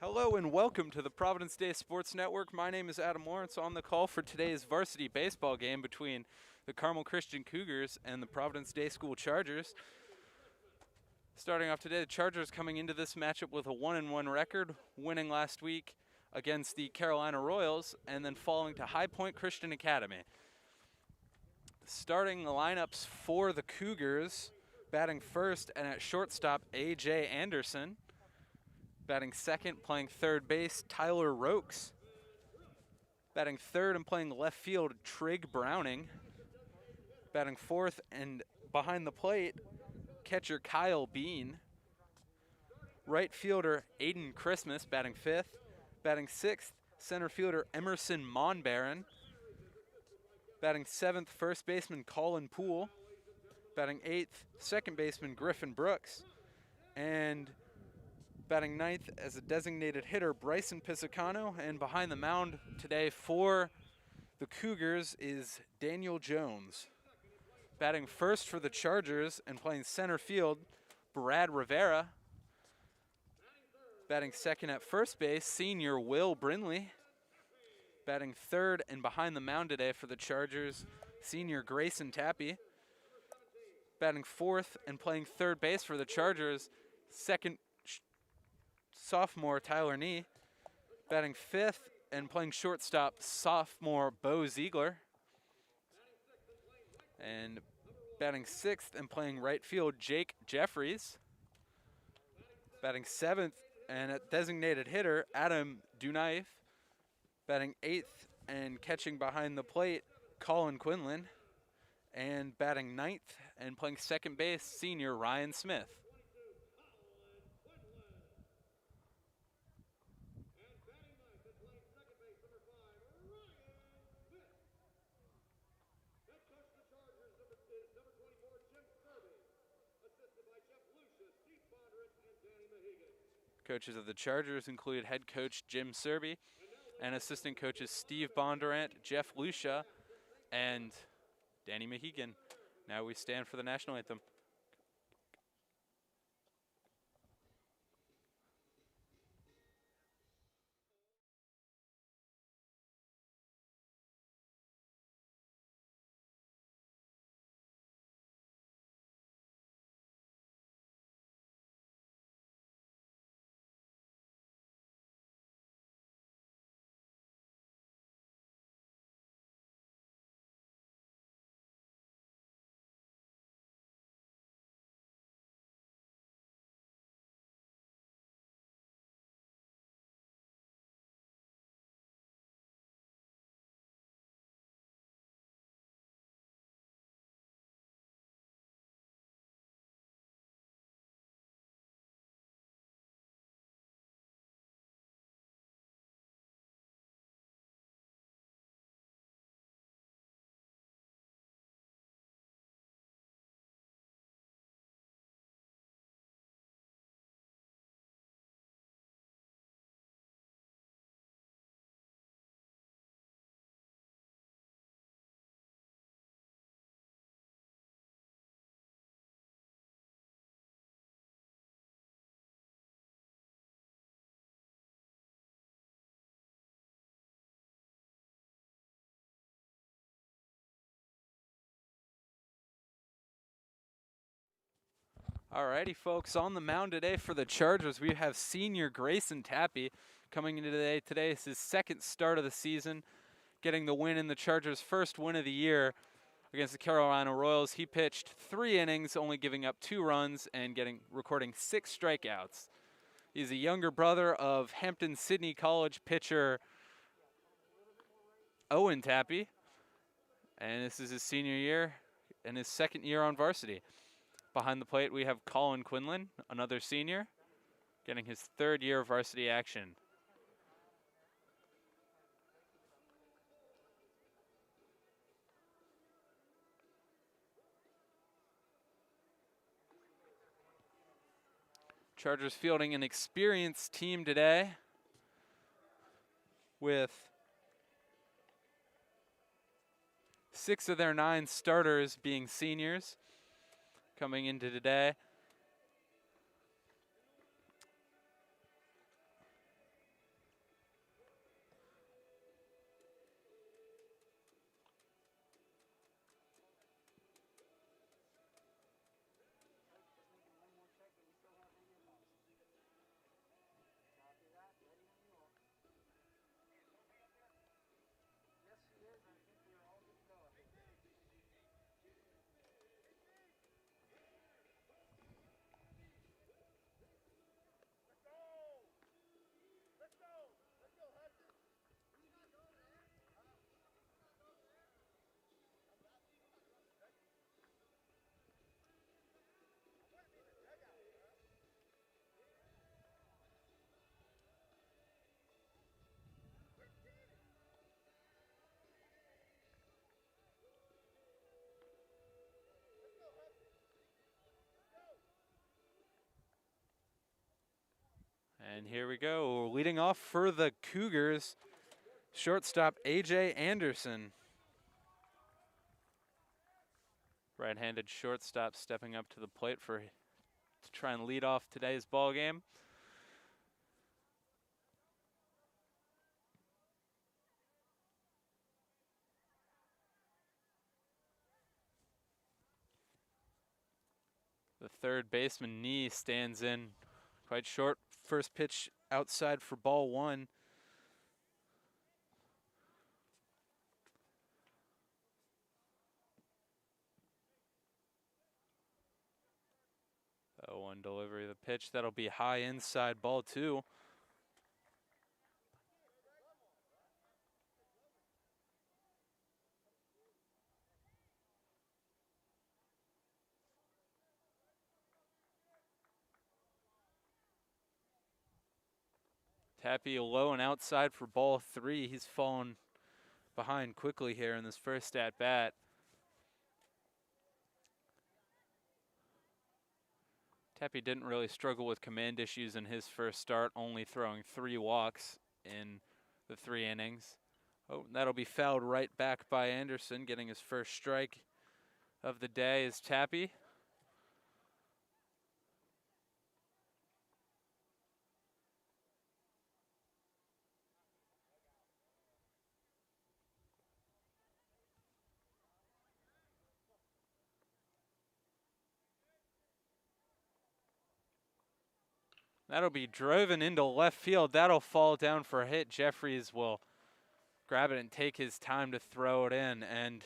Hello and welcome to the Providence Day Sports Network. My name is Adam Lawrence. On the call for today's varsity baseball game between the Carmel Christian Cougars and the Providence Day School Chargers. Starting off today, the Chargers coming into this matchup with a 1-1 record, winning last week against the Carolina Royals and then falling to High Point Christian Academy. Starting the lineups for the Cougars, batting first and at shortstop, A.J. Anderson. Batting second, playing third base, Tyler Rokes. Batting third and playing left field, Trig Browning. Batting fourth and behind the plate, catcher Kyle Bean. Right fielder, Aiden Christmas, batting fifth. Batting sixth, center fielder Emerson Monbaron. Batting seventh, first baseman Colin Poole. Batting eighth, second baseman Griffin Brooks. And batting ninth as a designated hitter, Bryson Pisacano. And behind the mound today for the Cougars is Daniel Jones. Batting first for the Chargers and playing center field, Brad Rivera. Batting second at first base, senior Will Brinley. Batting third and behind the mound today for the Chargers, senior Grayson Tappy. Batting fourth and playing third base for the Chargers, second sophomore Tyler Nee. Batting fifth and playing shortstop, sophomore Bo Ziegler. And batting sixth and playing right field, Jake Jeffries. Batting seventh and a designated hitter, Adam Dunaif. Batting eighth and catching behind the plate, Colin Quinlan. And batting ninth and playing second base, senior Ryan Smith. Coaches of the Chargers include head coach Jim Serby and assistant coaches Steve Bondurant, Jeff Lucia, and Danny Mahegan. Now we stand for the national anthem. Alrighty, folks, on the mound today for the Chargers, we have senior Grayson Tappy coming into today. Today is his second start of the season, getting the win in the Chargers' first win of the year against the Carolina Royals. He pitched 3 innings, only giving up 2 runs and recording 6 strikeouts. He's a younger brother of Hampton-Sydney College pitcher Owen Tappy, and this is his senior year and his second year on varsity. Behind the plate, we have Colin Quinlan, another senior, getting his 3rd year of varsity action. Chargers fielding an experienced team today with 6 of their 9 starters being seniors coming into today. And here we go. Leading off for the Cougars, shortstop A.J. Anderson. Right-handed shortstop stepping up to the plate to try and lead off today's ball game. The third baseman knee stands in quite short. First pitch outside for ball one. The 0-1 delivery of the pitch. That'll be high inside, ball two. Tappy low and outside for ball three. He's fallen behind quickly here in this first at bat. Tappy didn't really struggle with command issues in his first start, only throwing 3 walks in the 3 innings. Oh, that'll be fouled right back by Anderson, getting his first strike of the day is Tappy. That'll be driven into left field. That'll fall down for a hit. Jeffries will grab it and take his time to throw it in. And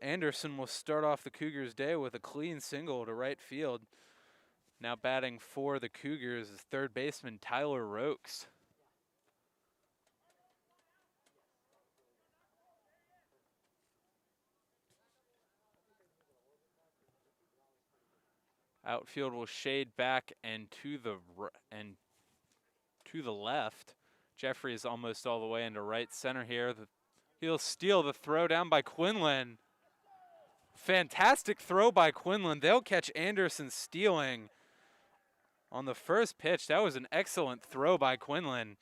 Anderson will start off the Cougars' day with a clean single to right field. Now batting for the Cougars is third baseman Tyler Rokes. Outfield will shade back and to the left. Jeffrey is almost all the way into right center here. He'll steal the throw down by Quinlan. Fantastic throw by Quinlan. They'll catch Anderson stealing on the first pitch. That was an excellent throw by Quinlan.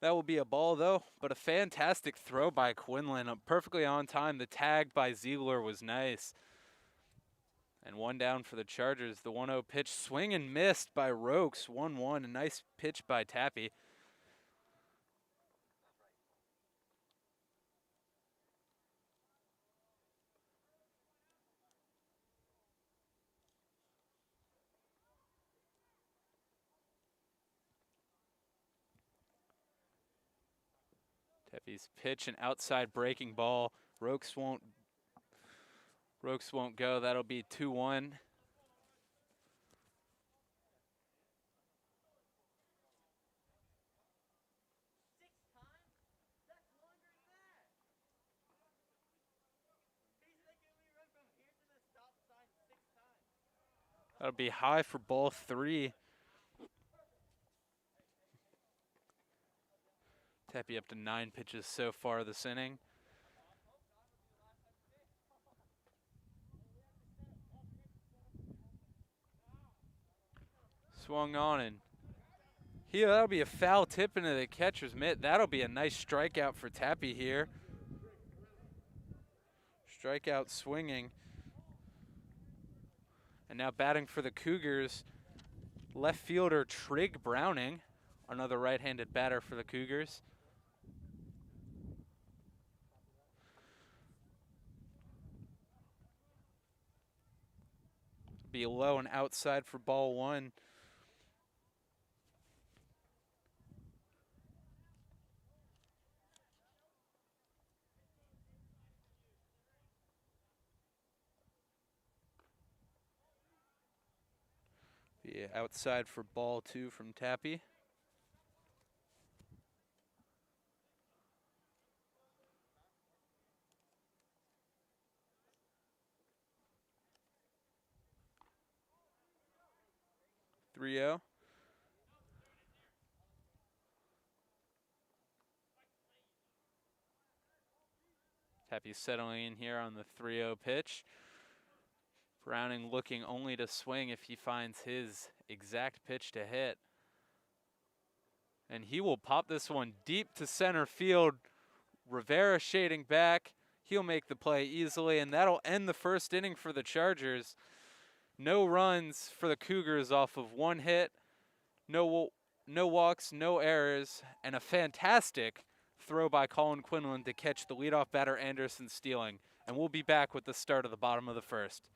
That will be a ball, though, but a fantastic throw by Quinlan. Perfectly on time. The tag by Ziegler was nice. And one down for the Chargers. The 1-0 pitch, swing and missed by Rokes. 1-1, a nice pitch by Tappy. Tappy's pitch, an outside breaking ball. Rokes won't go. That'll be 2-1. That'll be high for ball 3. Tappy up to 9 pitches so far this inning. Swung on and here, that'll be a foul tip into the catcher's mitt. That'll be a nice strikeout for Tappy here. Strikeout swinging. And now batting for the Cougars, left fielder Trig Browning, another right-handed batter for the Cougars. Be low and outside for ball 1. Be outside for ball 2 from Tappy. Rio. Pepe settling in here on the 3-0 pitch. Browning looking only to swing if he finds his exact pitch to hit. And he will pop this one deep to center field. Rivera shading back. He'll make the play easily, and that'll end the first inning for the Chargers. No runs for the Cougars off of one hit. No walks, no errors, and a fantastic throw by Colin Quinlan to catch the leadoff batter Anderson stealing. And we'll be back with the start of the bottom of the first.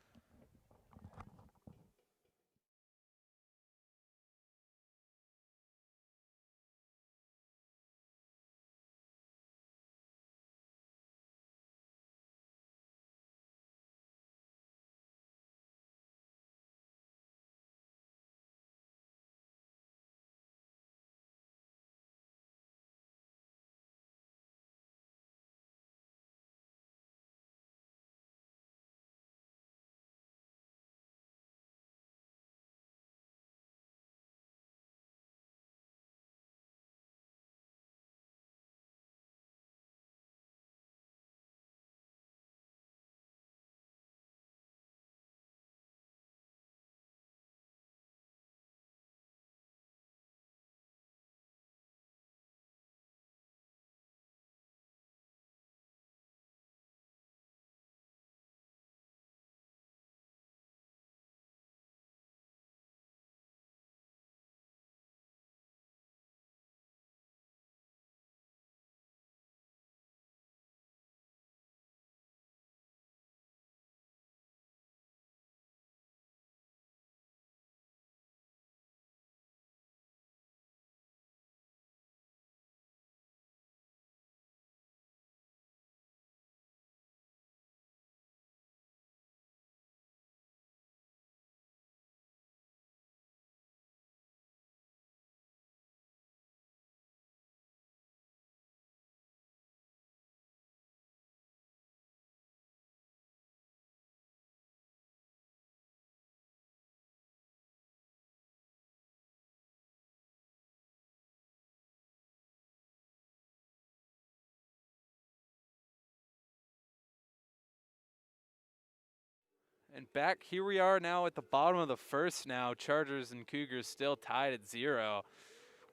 And back, here we are now at the bottom of the first now. Chargers and Cougars still tied at 0.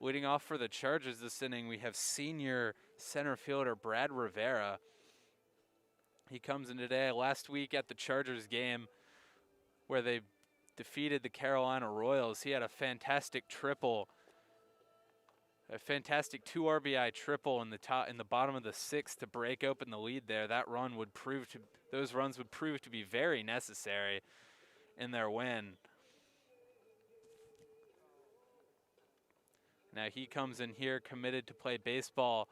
Leading off for the Chargers this inning, we have senior center fielder Brad Rivera. He comes in today. Last week at the Chargers game where they defeated the Carolina Royals, he had a fantastic triple. A fantastic 2 RBI triple in the bottom of the 6th to break open the lead there. Those runs would prove to be very necessary in their win. Now he comes in here committed to play baseball.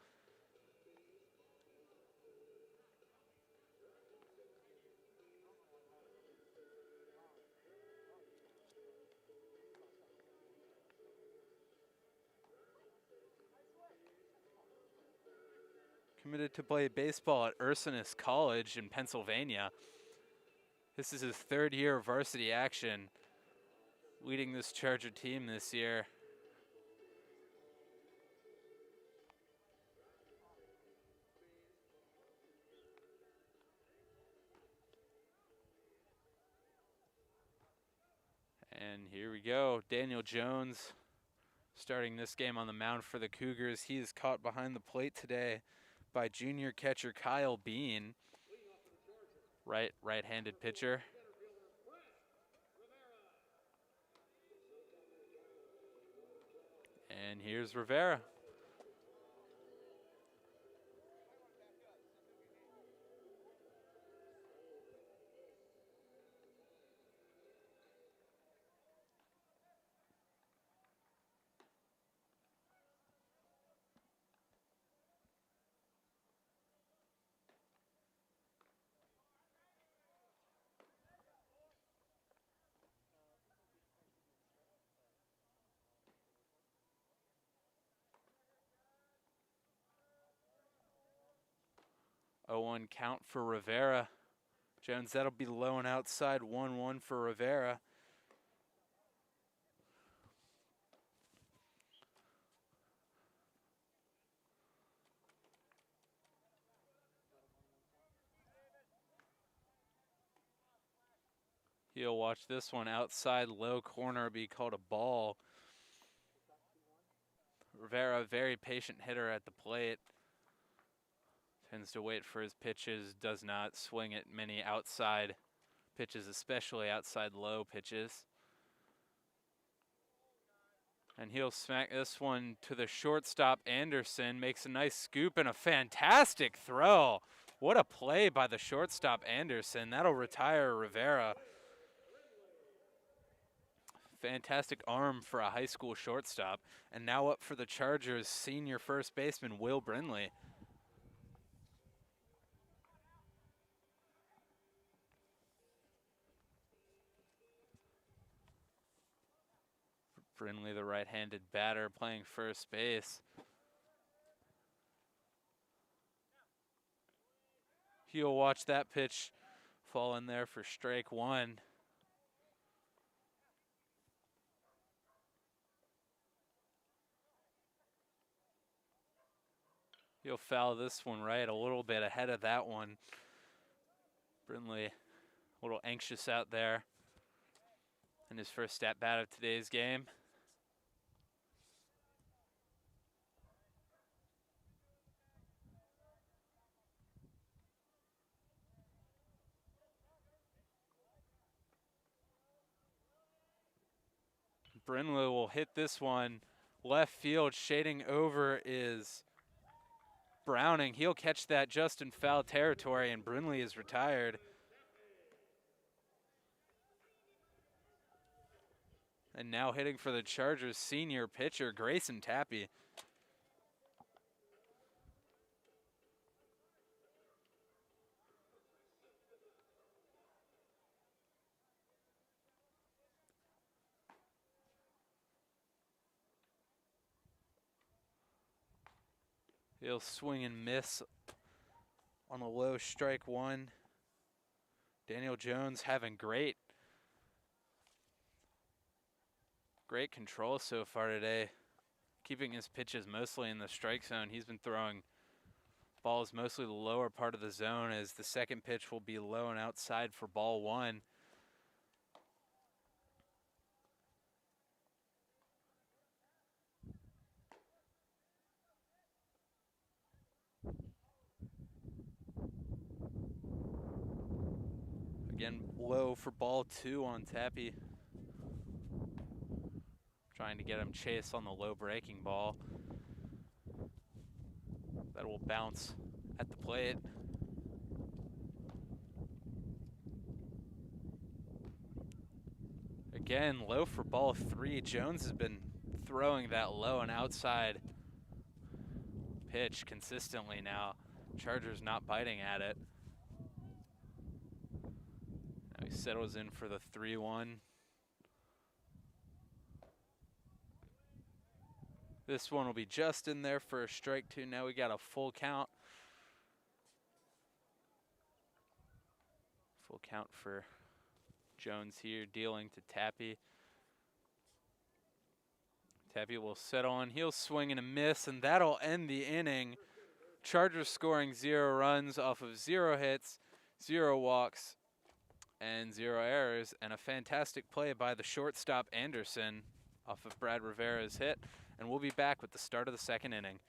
Committed to play baseball at Ursinus College in Pennsylvania. This is his 3rd year of varsity action, leading this Charger team this year. And here we go, Daniel Jones starting this game on the mound for the Cougars. He is caught behind the plate today by junior catcher Kyle Bean, right-handed pitcher. And here's Rivera. Oh, 1 count for Rivera. Jones, that'll be low and outside, 1-1 for Rivera. He'll watch this one outside low corner be called a ball. Rivera, very patient hitter at the plate. Tends to wait for his pitches, does not swing at many outside pitches, especially outside low pitches. And he'll smack this one to the shortstop, Anderson. Makes a nice scoop and a fantastic throw. What a play by the shortstop, Anderson. That'll retire Rivera. Fantastic arm for a high school shortstop. And now up for the Chargers, senior first baseman Will Brindley. Brindley, the right-handed batter, playing first base. He'll watch that pitch fall in there for strike one. He'll foul this one right a little bit ahead of that one. Brindley a little anxious out there in his first at bat of today's game. Brindley will hit this one left field. Shading over is Browning. He'll catch that just in foul territory, and Brindley is retired. And now hitting for the Chargers, senior pitcher Grayson Tappy. He'll swing and miss on a low strike one. Daniel Jones having great control so far today. Keeping his pitches mostly in the strike zone. He's been throwing balls mostly the lower part of the zone, as the second pitch will be low and outside for ball one. Again, low for ball two on Tappy. Trying to get him chased on the low breaking ball. That will bounce at the plate. Again, low for ball three. Jones has been throwing that low and outside pitch consistently now. Chargers not biting at it. Now he settles in for the 3-1. This one will be just in there for a strike two. Now we got a full count. Full count for Jones here, dealing to Tappy. Tappy will settle on. He'll swing and a miss, and that'll end the inning. Chargers scoring 0 runs off of 0 hits, 0 walks, and 0 errors. And a fantastic play by the shortstop, Anderson, off of Brad Rivera's hit. And we'll be back with the start of the second inning.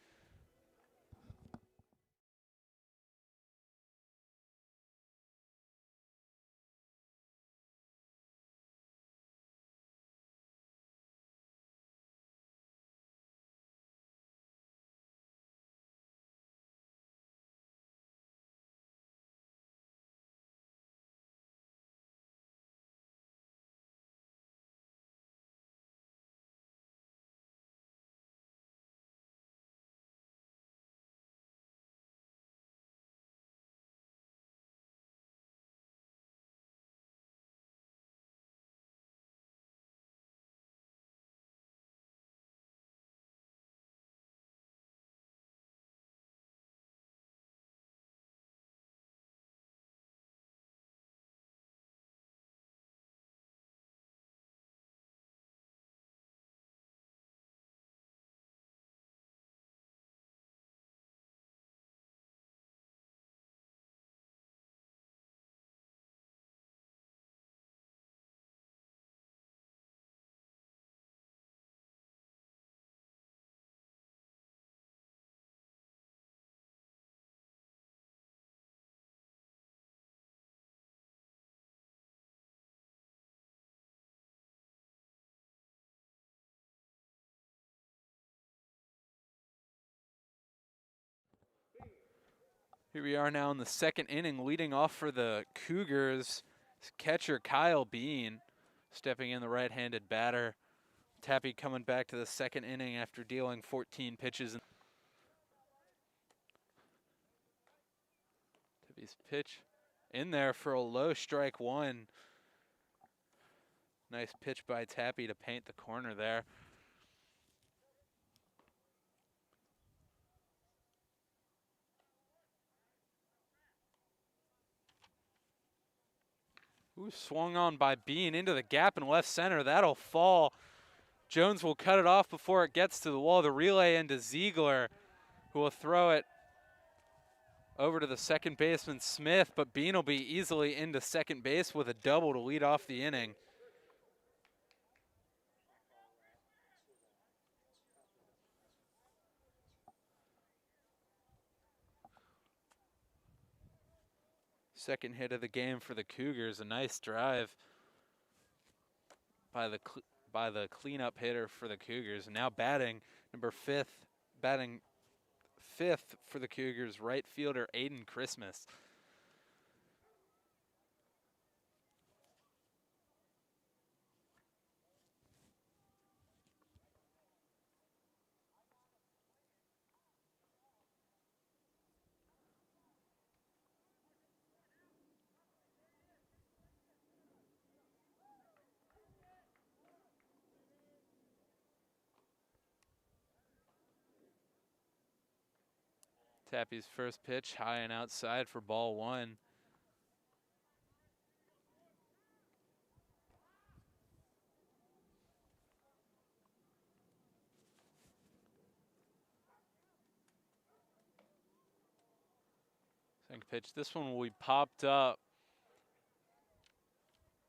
Here we are now in the second inning, leading off for the Cougars. Catcher Kyle Bean stepping in, the right-handed batter. Tappy coming back to the second inning after dealing 14 pitches. Tappy's pitch in there for a low strike one. Nice pitch by Tappy to paint the corner there. Ooh, swung on by Bean into the gap in left center. That'll fall. Jones will cut it off before it gets to the wall. The relay into Ziegler, who will throw it over to the second baseman Smith, but Bean will be easily into second base with a double to lead off the inning. Second hit of the game for the Cougars. A nice drive by the cleanup hitter for the Cougars. And now batting fifth for the Cougars, right fielder Aiden Christmas. Tappy's first pitch, high and outside for ball one. Second pitch, this one will be popped up.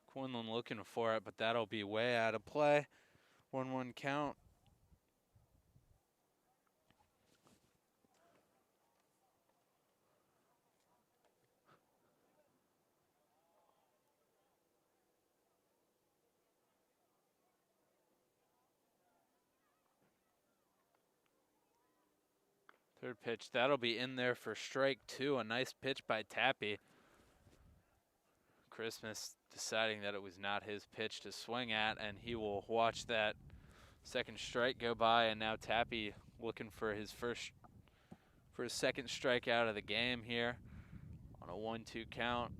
Quinlan looking for it, but that'll be way out of play. 1-1 count. Third pitch, that'll be in there for strike two. A nice pitch by Tappy. Christmas deciding that it was not his pitch to swing at, and he will watch that second strike go by. And now Tappy looking for his second strikeout of the game here on a 1-2 count.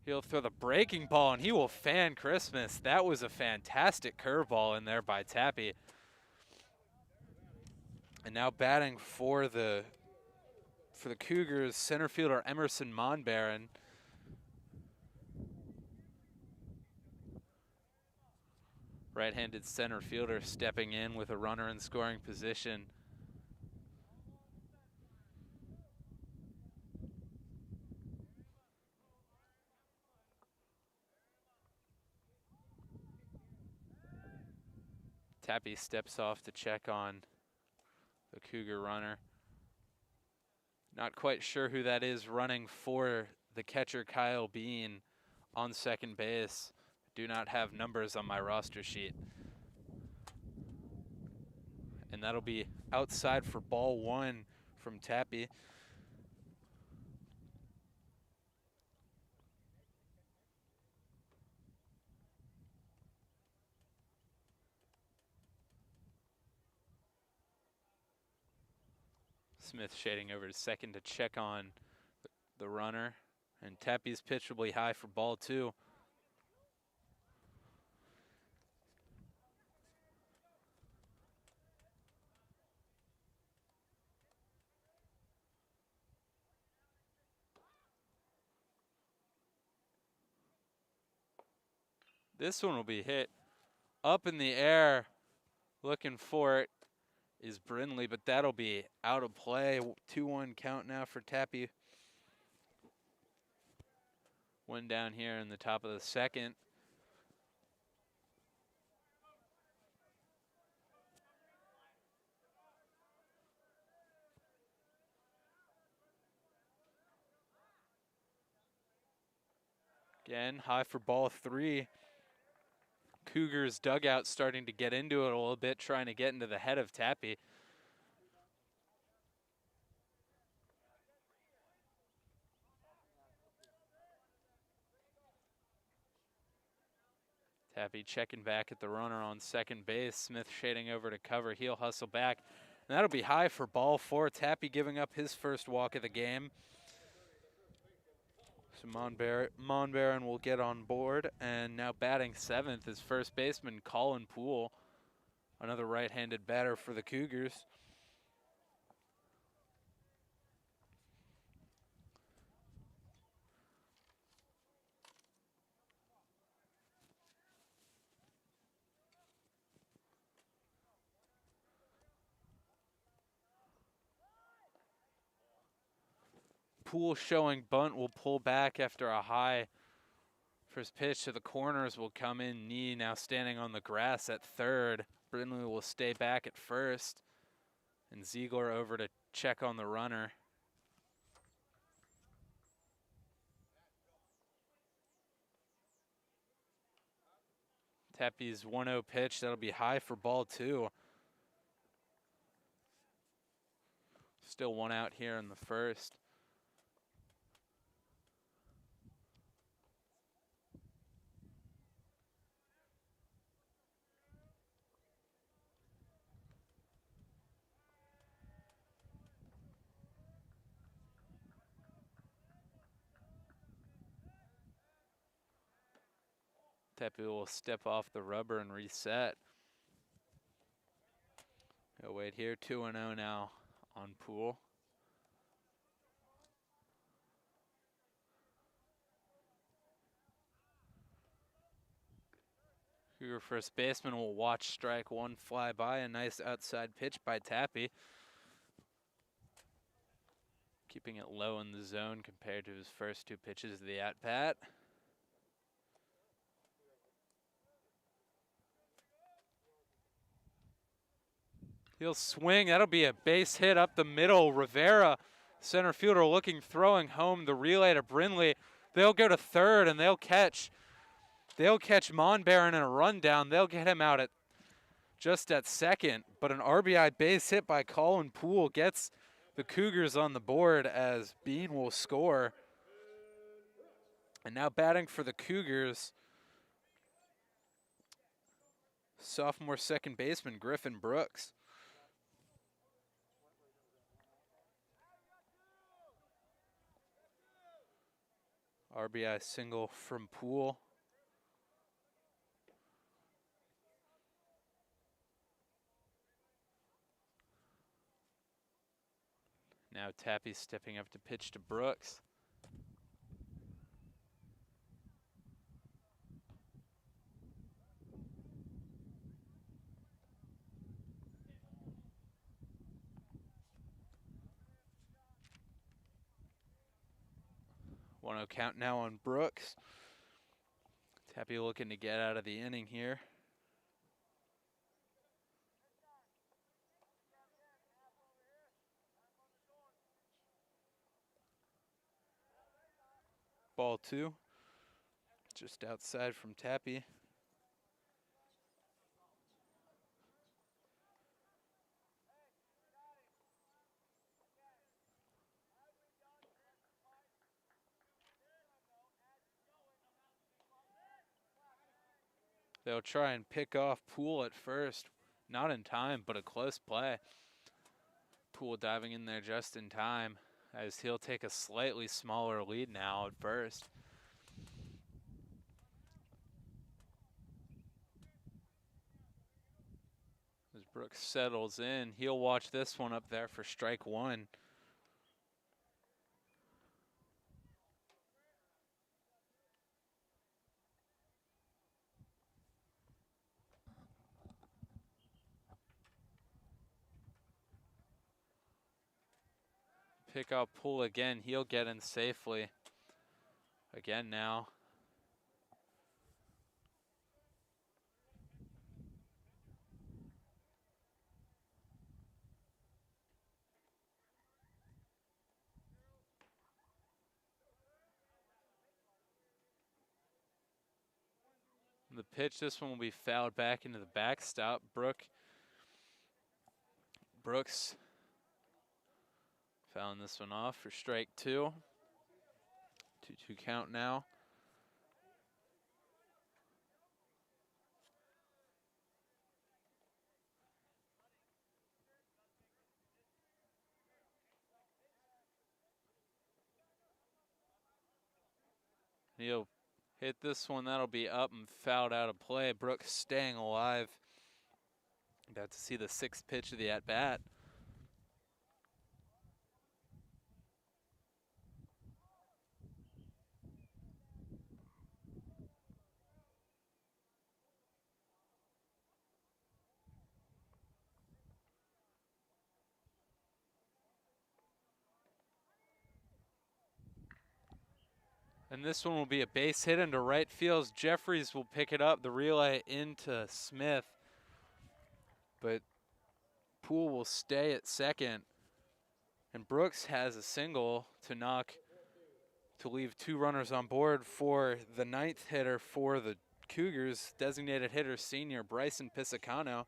He'll throw the breaking ball, and he will fan Christmas. That was a fantastic curveball in there by Tappy. And now batting for the Cougars, center fielder Emerson Monbaron. Right-handed center fielder stepping in with a runner in scoring position. Tappy steps off to check on the Cougar runner. Not quite sure who that is running for the catcher Kyle Bean on second base. Do not have numbers on my roster sheet. And that'll be outside for ball one from Tappy. Smith shading over to second to check on the runner. And Tappy's pitch will be high for ball two. This one will be hit up in the air. Looking for it is Brindley, but that'll be out of play. 2-1 count now for Tappy. One down here in the top of the second. Again, high for ball three. Cougars dugout starting to get into it a little bit, trying to get into the head of Tappy. Tappy checking back at the runner on second base. Smith shading over to cover. He'll hustle back. And that'll be high for ball 4. Tappy giving up his first walk of the game. So Monbaron will get on board. And now batting 7th is first baseman Colin Poole. Another right-handed batter for the Cougars. Poole showing bunt, will pull back after a high. First pitch to the corners will come in. Knee now standing on the grass at third. Brindley will stay back at first. And Ziegler over to check on the runner. Tappy's 1-0 pitch. That'll be high for ball 2. Still 1 out here in the first. Tappy will step off the rubber and reset. He'll wait here, 2-0 now on Poole. Cougar first baseman will watch strike 1 fly by. A nice outside pitch by Tappy. Keeping it low in the zone compared to his first 2 pitches of the at-bat. He'll swing. That'll be a base hit up the middle. Rivera, center fielder, looking, throwing home the relay to Brindley. They'll go to third and they'll catch Monbaron in a rundown. They'll get him out just at second. But an RBI base hit by Colin Poole gets the Cougars on the board as Bean will score. And now batting for the Cougars, sophomore second baseman Griffin Brooks. RBI single from Poole. Now Tappy stepping up to pitch to Brooks. One 0 count now on Brooks. Tappy looking to get out of the inning here. Ball 2, just outside from Tappy. They'll try and pick off Poole at first. Not in time, but a close play. Poole diving in there just in time, as he'll take a slightly smaller lead now at first. As Brooks settles in, he'll watch this one up there for strike 1. Pick out Poole again. He'll get in safely. Again now. The pitch, this one will be fouled back into the backstop. Brooks fouling this one off for strike 2. 2-2 count now. He'll hit this one. That'll be up and fouled out of play. Brooks staying alive. About to see the 6th pitch of the at-bat. And this one will be a base hit into right field. Jeffries will pick it up, the relay into Smith. But Poole will stay at second. And Brooks has a single to leave 2 runners on board for the 9th hitter for the Cougars, designated hitter senior Bryson Pisacano.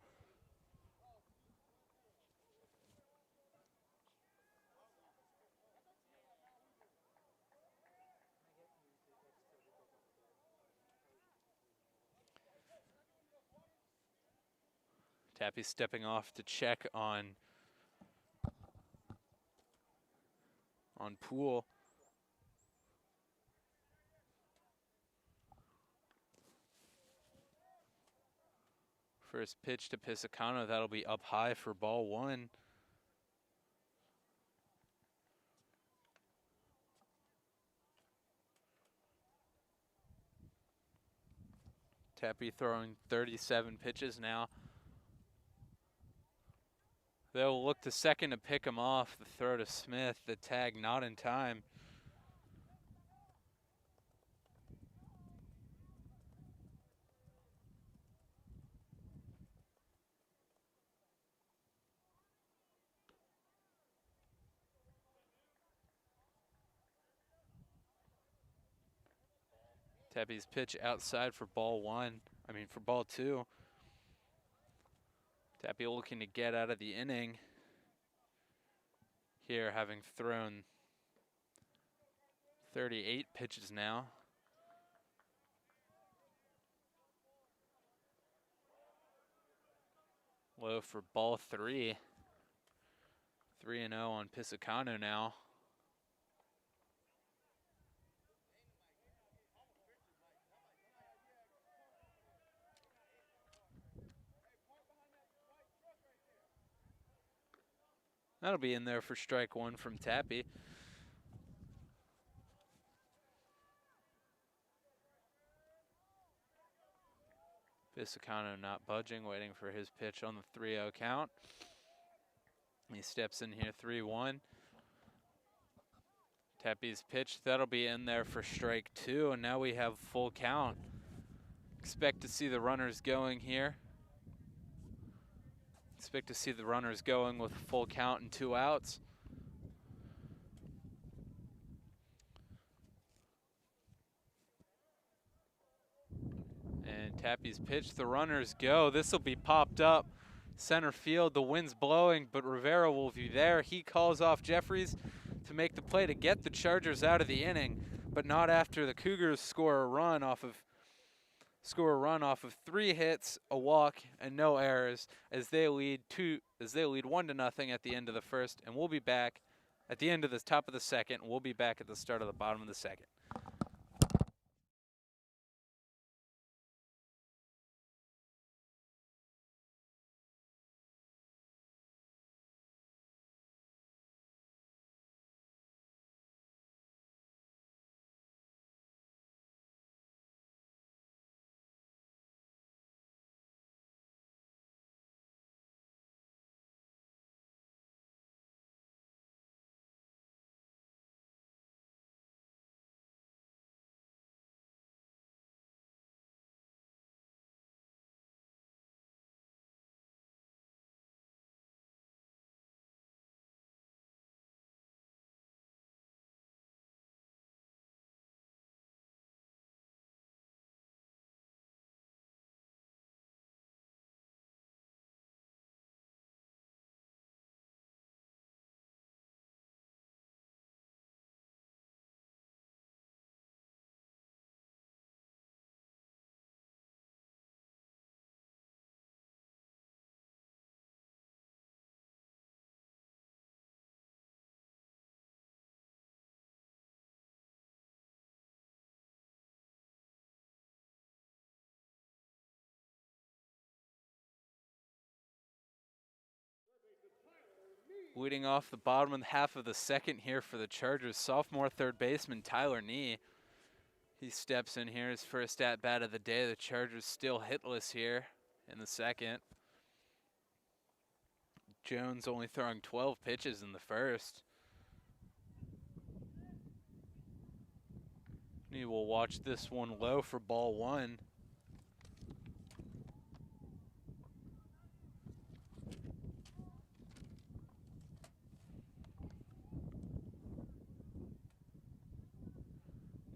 Tappy stepping off to check on Poole. First pitch to Pisacano, that'll be up high for ball 1. Tappy throwing 37 pitches now. They'll look to second to pick him off. The throw to Smith, the tag not in time. Tappy's pitch outside for ball 2. Tappy looking to get out of the inning here, having thrown 38 pitches now. Low for ball 3. 3-0 on Pisacano now. That'll be in there for strike 1 from Tappy. Pisacano not budging, waiting for his pitch on the 3-0 count. He steps in here 3-1. Tappy's pitch, that'll be in there for strike 2, and now we have full count. Expect to see the runners going here. Expect to see the runners going with full count and 2 outs. And Tappy's pitch, the runners go. This will be popped up center field. The wind's blowing, but Rivera will be there. He calls off Jeffries to make the play to get the Chargers out of the inning, but not after the Cougars score a run off of 3 hits, a walk, and no errors as they lead 1-0 at the end of the first, and we'll be back at the end of the top of the second. We'll be back at the start of the bottom of the second. Leading off the bottom half of the second here for the Chargers, sophomore third baseman Tyler Nee. He steps in here, his first at-bat of the day. The Chargers still hitless here in the second. Jones only throwing 12 pitches in the first. Nee will watch this one low for ball one.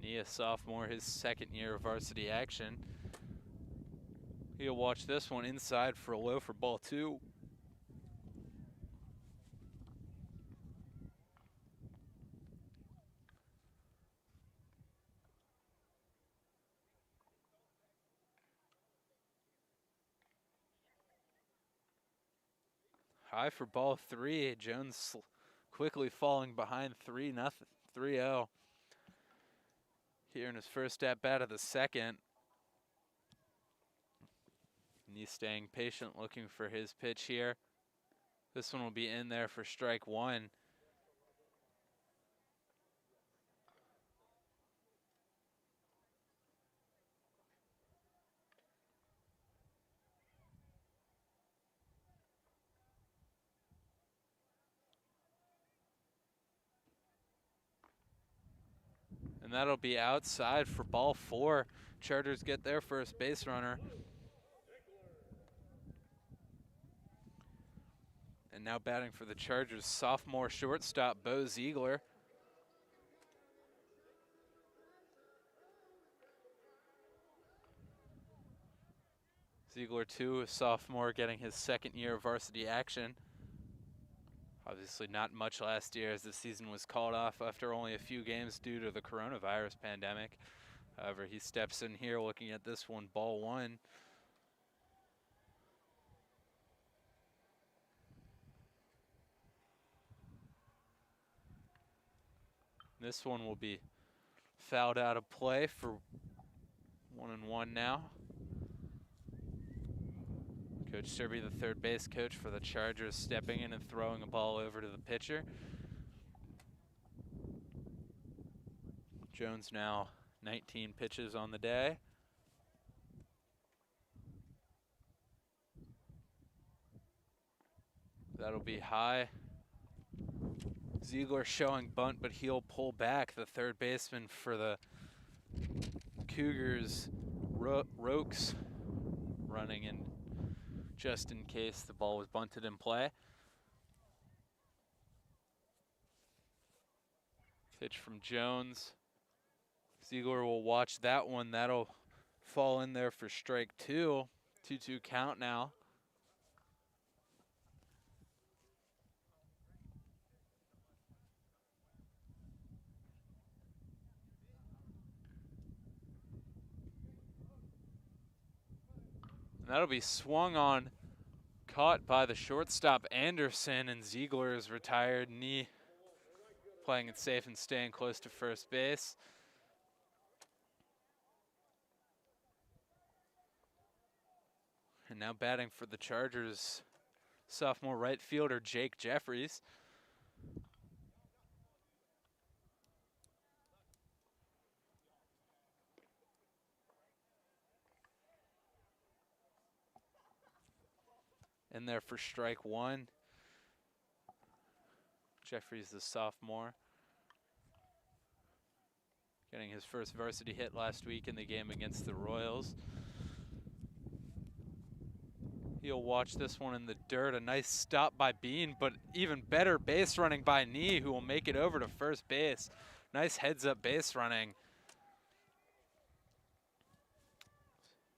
Nee, a sophomore, his second year of varsity action. He'll watch this one inside for a low for ball two. High for ball three. Jones quickly falling behind 3-0. Here in his first at-bat of the second. And he's staying patient, looking for his pitch here. This one will be in there for strike one. And that'll be outside for ball four. Chargers get their first base runner. And now batting for the Chargers, sophomore shortstop Bo Ziegler. Ziegler, too, a sophomore, getting his second year of varsity action. Obviously not much last year, as the season was called off after only a few games due to the coronavirus pandemic. However, he steps in here looking at this one, ball one. This one will be fouled out of play for 1-1 now. Coach Serby, the third base coach for the Chargers, stepping in and throwing a ball over to the pitcher. Jones now 19 pitches on the day. That'll be high. Ziegler showing bunt, but he'll pull back. The third baseman for the Cougars, Rokes, running in just in case the ball was bunted in play. Pitch from Jones. Ziegler will watch that one. That'll fall in there for strike two. 2-2 count now. And that'll be swung on, caught by the shortstop Anderson, and Ziegler is retired. Nee playing it safe and staying close to first base. And now batting for the Chargers, sophomore right fielder Jake Jeffries. In there for strike one. Jeffries, the sophomore, getting his first varsity hit last week in the game against the Royals. He'll watch this one in the dirt. A nice stop by Bean, but even better base running by Nee, who will make it over to first base. Nice heads-up base running,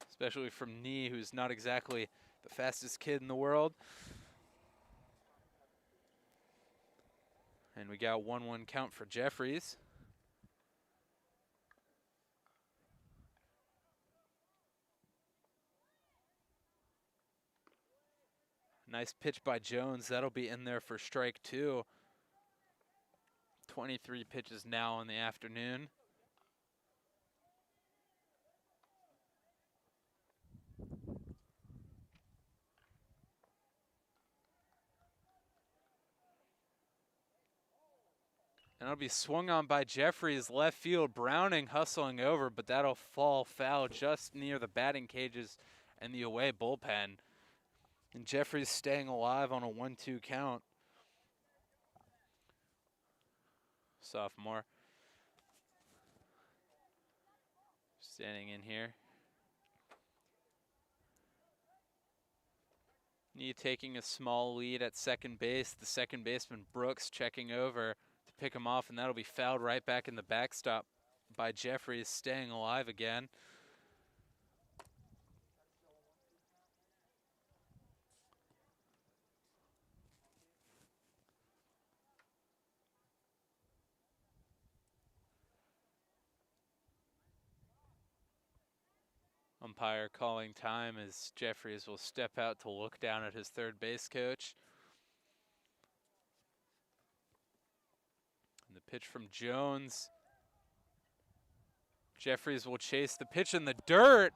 especially from Nee, who's not exactly the fastest kid in the world. And we got 1-1 count for Jeffries. Nice pitch by Jones. That'll be in there for strike two. 23 pitches now in the afternoon. And it'll be swung on by Jeffries, left field. Browning hustling over, but that'll fall foul just near the batting cages and the away bullpen. And Jeffries staying alive on a 1-2 count. Sophomore. Standing in here. Nee taking a small lead at second base. The second baseman, Brooks, checking over to pick him off, and that'll be fouled right back in the backstop by Jeffries, staying alive again. Umpire calling time as Jeffries will step out to look down at his third base coach. And the pitch from Jones. Jeffries will chase the pitch in the dirt,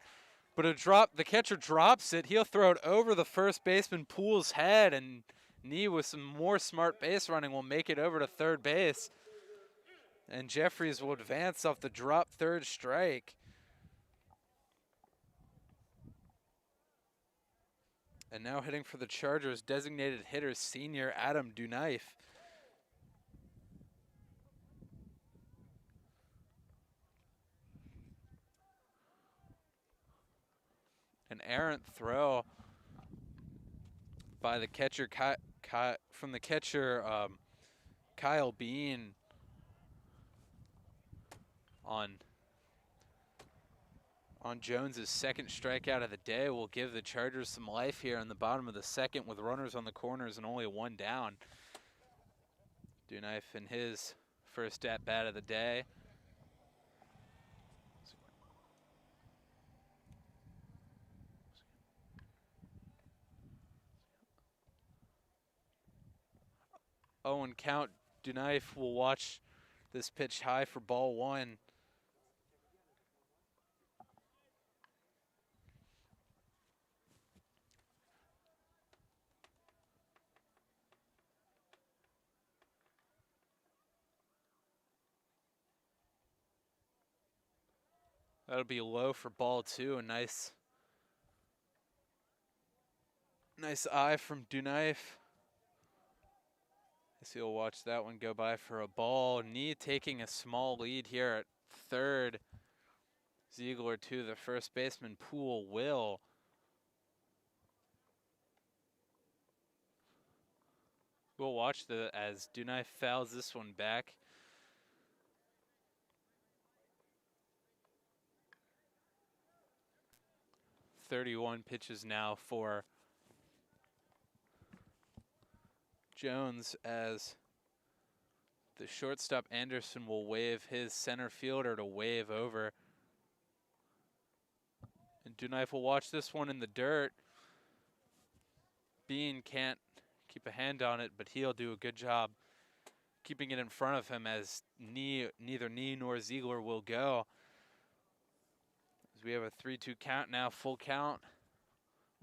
but the catcher drops it. He'll throw it over the first baseman Poole's head, and Nee with some more smart base running will make it over to third base. And Jeffries will advance off the drop third strike. And now hitting for the Chargers, designated hitter senior Adam Dunaife. An errant throw by the catcher from the catcher Kyle Bean on Jones's second strikeout of the day will give the Chargers some life here in the bottom of the second with runners on the corners and only one down. Dunaife in his first at-bat of the day. Oh, and count. Dunaife will watch this pitch high for ball one. That'll be low for ball two. A nice eye from Dunaife. Guess he'll watch that one go by for a ball. Nee taking a small lead here at third. Ziegler to the first baseman, Poole will. We'll watch as Dunaife fouls this one back. .31 pitches now for Jones as the shortstop Anderson will wave his center fielder to wave over. And Dunaife will watch this one in the dirt. Bean can't keep a hand on it, but he'll do a good job keeping it in front of him as neither Nee nor Ziegler will go. As we have a 3-2 count now, full count.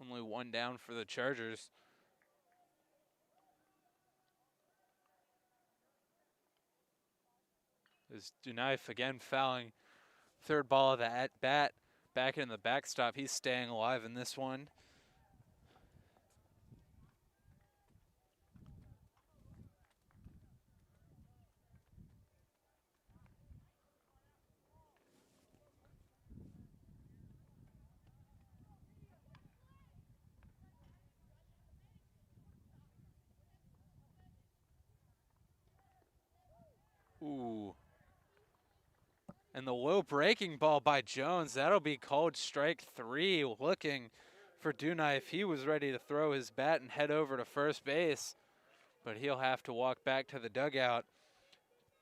Only one down for the Chargers. As Dunaife again fouling third ball of the at-bat back in the backstop. He's staying alive in this one. Ooh. And the low breaking ball by Jones, that'll be called strike three. Looking for Dunaife. He was ready to throw his bat and head over to first base, but he'll have to walk back to the dugout.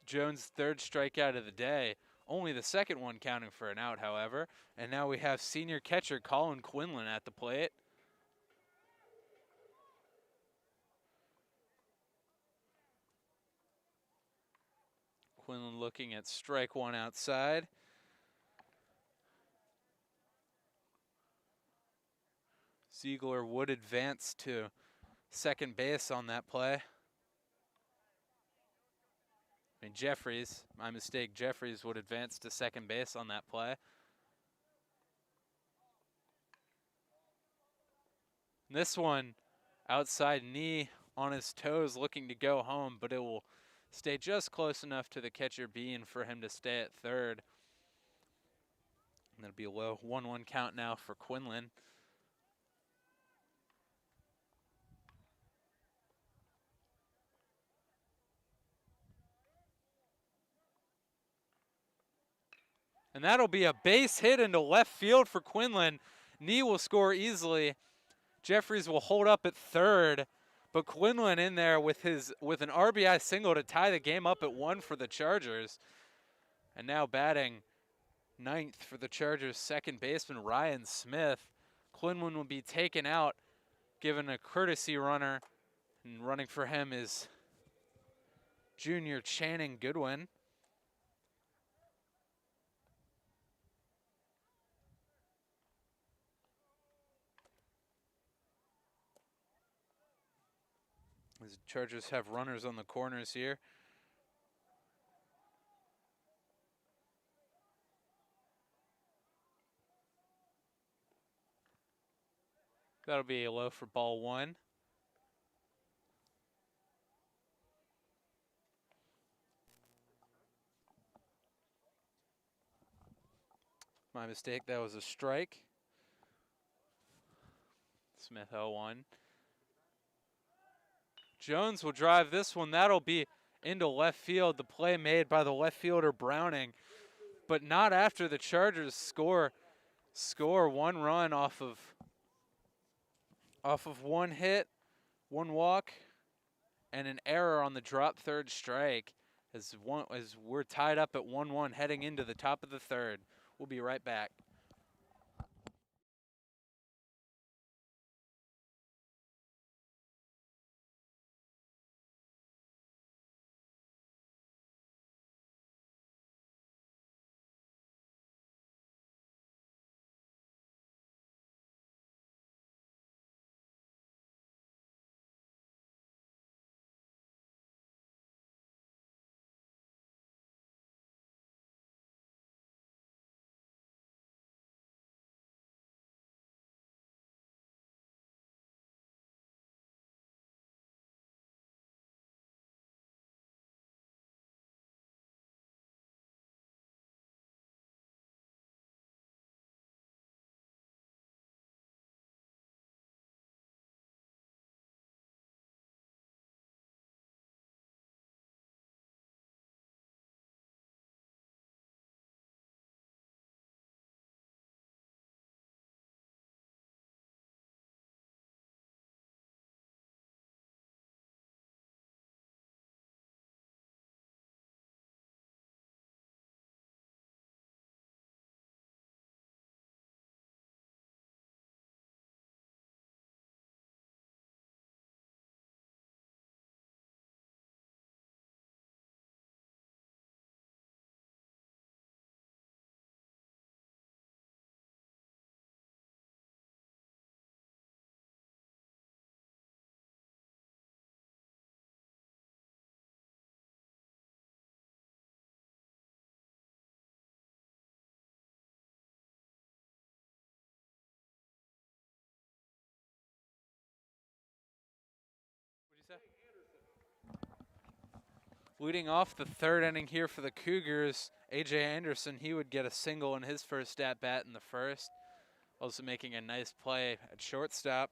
Jones' third strikeout of the day. Only the second one counting for an out, however. And now we have senior catcher Colin Quinlan at the plate. Quinlan looking at strike one outside. Ziegler would advance to second base on that play. I mean, Jeffries, my mistake, Jeffries would advance to second base on that play. This one, outside knee on his toes, looking to go home, but it will stay just close enough to the catcher Bean for him to stay at third. And that'll be a low 1-1 count now for Quinlan. And that'll be a base hit into left field for Quinlan. Knee will score easily. Jeffries will hold up at third, but Quinlan in there with an RBI single to tie the game up at 1 for the Chargers. And now batting ninth for the Chargers, second baseman Ryan Smith. Quinlan will be taken out, given a courtesy runner, and running for him is junior Channing Goodwin. The Chargers have runners on the corners here. That'll be a low for ball 1. My mistake, that was a strike. Smith 0-1. Jones will drive this one. That'll be into left field. The play made by the left fielder Browning, but not after the Chargers score 1 run off of one hit, 1 walk, and an error on the drop third strike. As we're tied up at 1-1 heading into the top of the third. We'll be right back. Leading off the third inning here for the Cougars, A.J. Anderson, he would get a single in his first at-bat in the first. Also making a nice play at shortstop.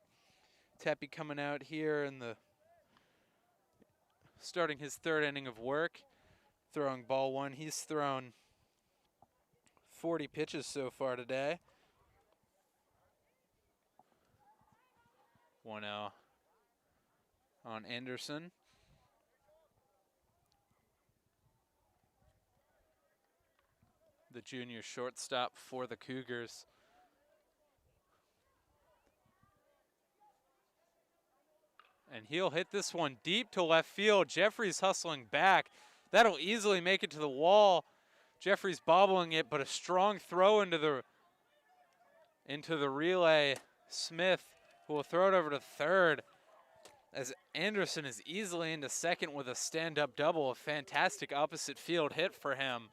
Tepe coming out here in starting his third inning of work, throwing ball 1. He's thrown 40 pitches so far today. 1-0 on Anderson. The junior shortstop for the Cougars. And he'll hit this one deep to left field. Jeffries hustling back. That'll easily make it to the wall. Jeffries bobbling it, but a strong throw into the relay. Smith will throw it over to third. as Anderson is easily into second with a stand-up double. A fantastic opposite field hit for him.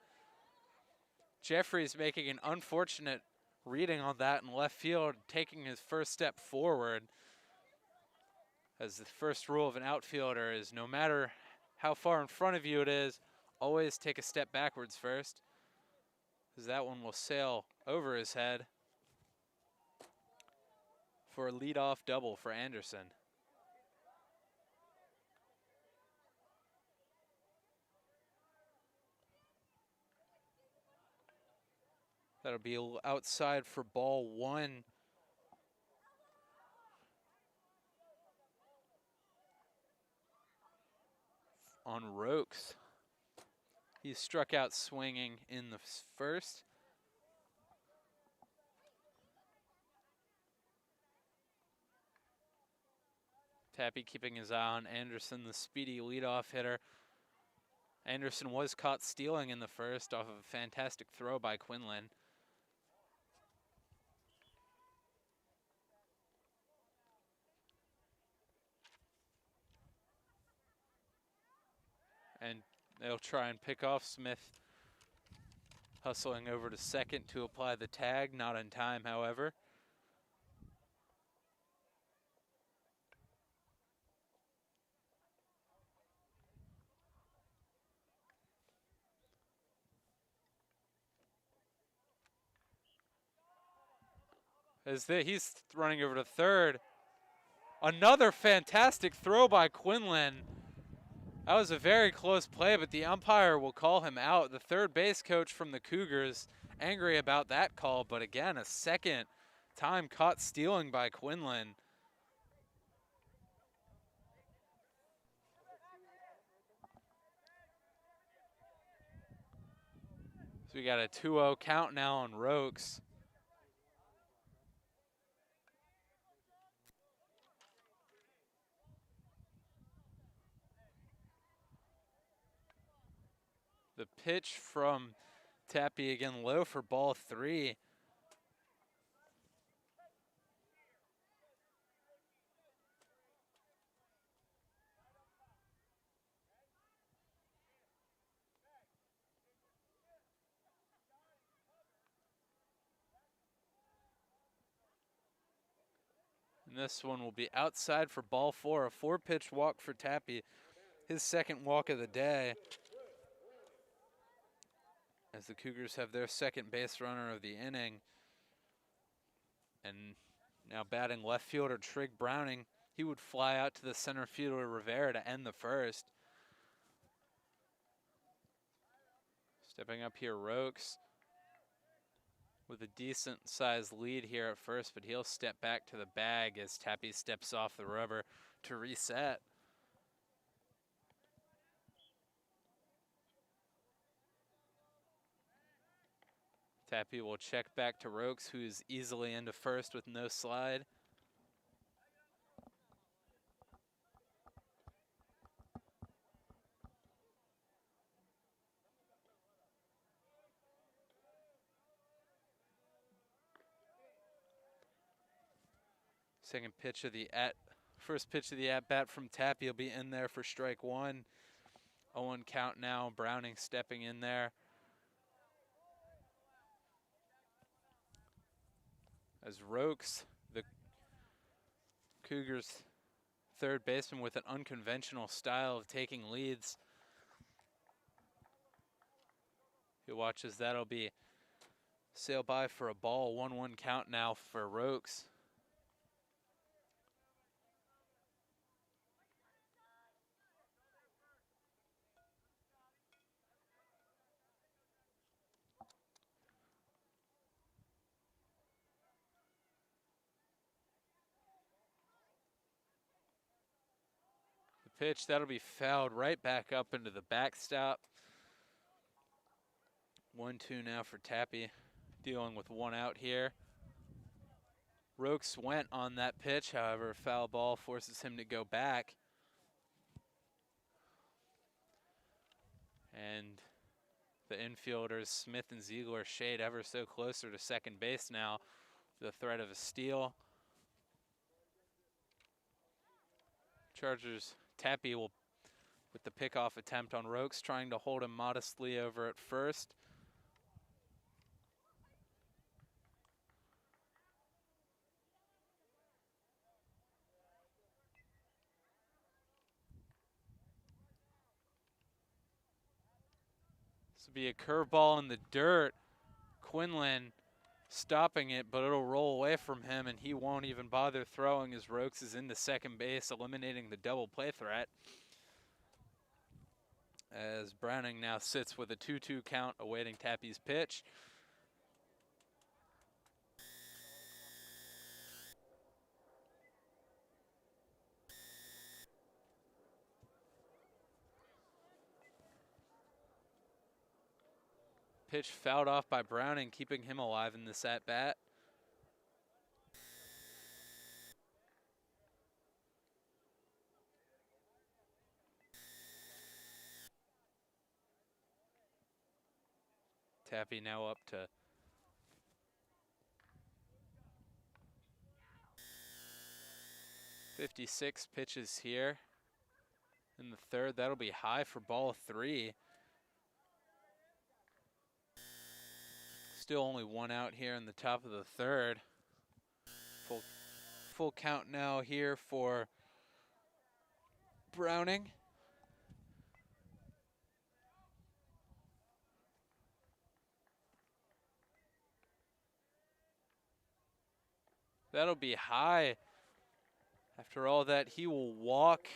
Jeffries making an unfortunate reading on that in left field, taking his first step forward. As the first rule of an outfielder is no matter how far in front of you it is, always take a step backwards first, as that one will sail over his head for a leadoff double for Anderson. That'll be outside for ball one. On Rokes. He struck out swinging in the first. Tappy keeping his eye on Anderson, the speedy leadoff hitter. Anderson was caught stealing in the first off of a fantastic throw by Quinlan. And they'll try and pick off Smith, hustling over to second to apply the tag, not in time, however. He's running over to third. Another fantastic throw by Quinlan. That was a very close play, but the umpire will call him out. The third base coach from the Cougars angry about that call, but again, a second time caught stealing by Quinlan. So we got a 2-0 count now on Rokes. The pitch from Tappy again low for ball three. And this one will be outside for ball four. A 4-pitch walk for Tappy. His second walk of the day. As the Cougars have their second base runner of the inning. And now batting left fielder Trig Browning. He would fly out to the center fielder Rivera to end the first. Stepping up here, Rokes with a decent sized lead here at first, but he'll step back to the bag as Tappy steps off the rubber to reset. Tappy will check back to Rokes, who's easily into first with no slide. First pitch of the at-bat from Tappy will be in there for strike one. 0-1 count now, Browning stepping in there. As Rokes, the Cougars' third baseman with an unconventional style of taking leads. He watches, that'll be sail by for a ball. 1-1 count now for Rokes. Pitch, that'll be fouled right back up into the backstop. 1-2 now for Tappy, dealing with one out here. Rokes went on that pitch, however, a foul ball forces him to go back. And the infielders, Smith and Ziegler, shade ever so closer to second base now. The threat of a steal. Chargers, Tappy will, with the pickoff attempt on Rokes, trying to hold him modestly over at first. This will be a curveball in the dirt. Quinlan stopping it, but it'll roll away from him, and he won't even bother throwing as Rokes is into second base, eliminating the double play threat. As Browning now sits with a 2-2 count, awaiting Tappy's pitch. Pitch fouled off by Browning, keeping him alive in this at-bat. Tappy now up to 56 pitches here in the third. That'll be high for ball 3. Still only 1 out here in the top of the third. Full count now here for Browning. That'll be high. After all that, he will walk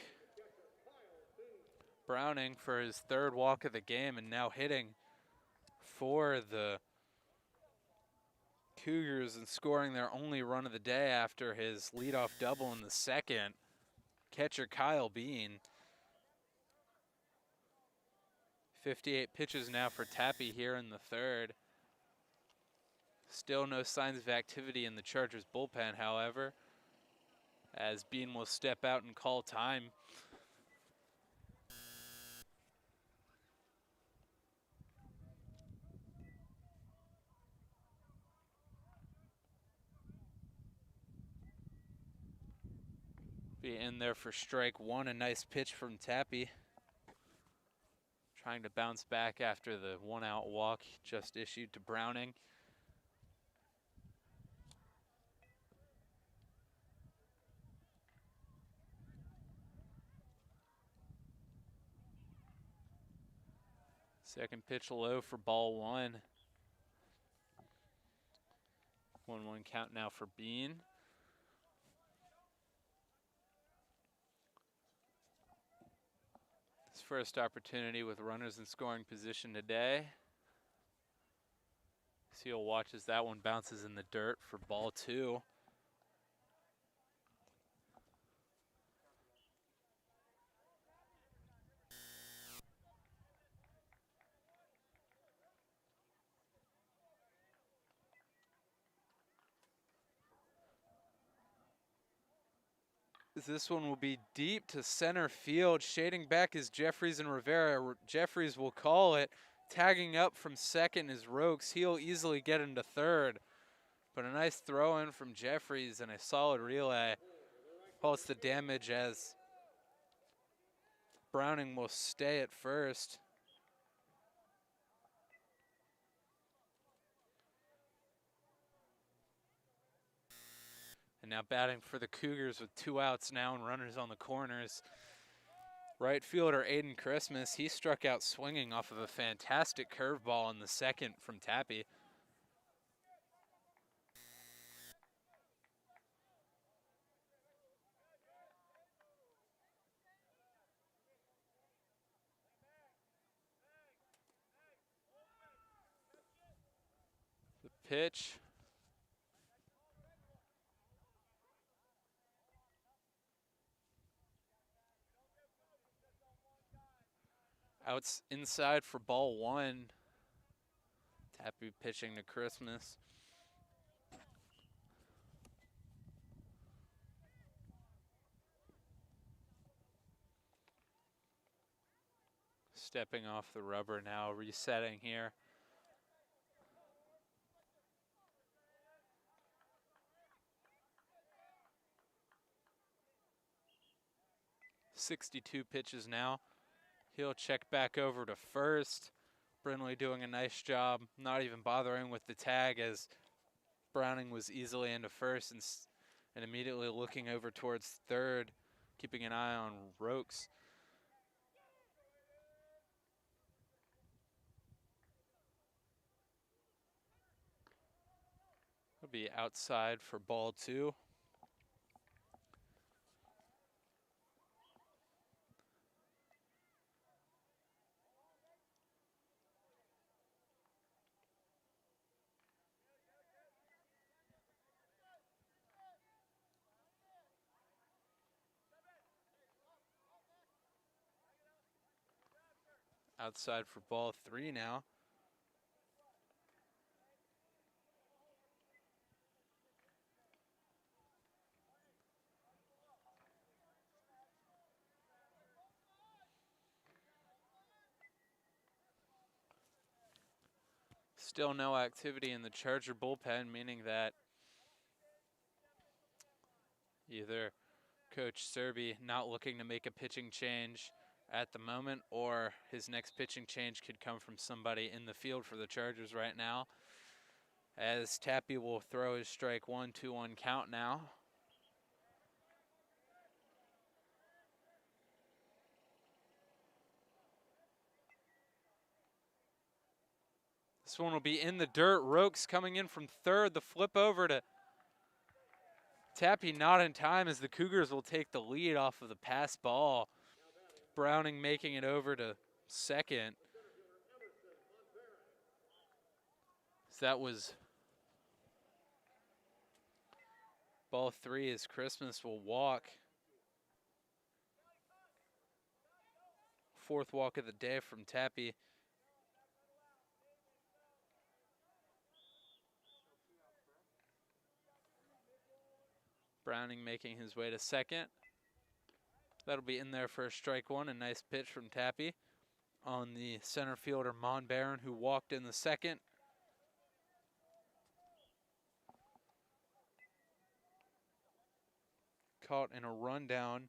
Browning for his 3rd walk of the game, and now hitting for the Cougars and scoring their only run of the day after his leadoff double in the 2nd. Catcher Kyle Bean. 58 pitches now for Tappy here in the 3rd. Still no signs of activity in the Chargers bullpen, however, as Bean will step out and call time. Be in there for strike 1, a nice pitch from Tappy. Trying to bounce back after the 1-out walk just issued to Browning. Second pitch low for ball 1. 1-1 count now for Bean. His first opportunity with runners in scoring position today. Seal watches that one, bounces in the dirt for ball 2. This one will be deep to center field. Shading back is Jeffries and Rivera. Jeffries will call it. Tagging up from second is Rokes. He'll easily get into third. But a nice throw in from Jeffries and a solid relay halts the damage as Browning will stay at first. And now batting for the Cougars with 2 outs now and runners on the corners. Right fielder Aiden Christmas, he struck out swinging off of a fantastic curveball in the 2nd from Tappy. The pitch. Outs inside for ball 1. Tappy pitching to Christmas. Stepping off the rubber now, resetting here. 62 pitches now. He'll check back over to first. Brindley doing a nice job, not even bothering with the tag as Browning was easily into first and immediately looking over towards third, keeping an eye on Rokes. It'll be outside for ball 2. Outside for ball 3 now. Still no activity in the Charger bullpen, meaning that either Coach Serby not looking to make a pitching change at the moment, or his next pitching change could come from somebody in the field for the Chargers right now. As Tappy will throw his strike 1, 2-1 count now. This one will be in the dirt. Rokes coming in from third. The flip over to Tappy not in time as the Cougars will take the lead off of the pass ball. Browning making it over to second. So that was ball 3 as Christmas will walk. 4th walk of the day from Tappy. Browning making his way to second. That'll be in there for a strike 1. A nice pitch from Tappy on the center fielder Monbaron, who walked in the second. Caught in a rundown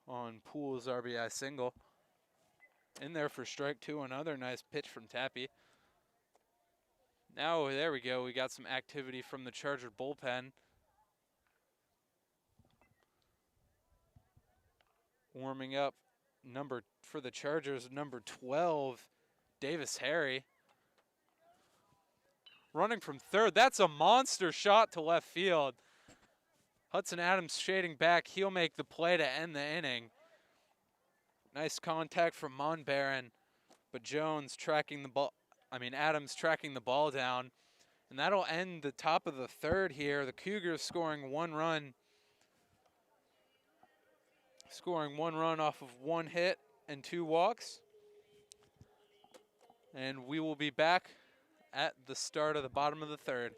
on Poole's RBI single. In there for strike 2. Another nice pitch from Tappy. Now, there we go. We got some activity from the Charger bullpen. Warming up for the Chargers, number 12, Davis Harry. Running from third. That's a monster shot to left field. Hudson Adams shading back. He'll make the play to end the inning. Nice contact from Monbaron, but Adams tracking the ball down. And that'll end the top of the third here. The Cougars scoring 1 run. Scoring 1 run off of 1 hit and 2 walks. And we will be back at the start of the bottom of the third.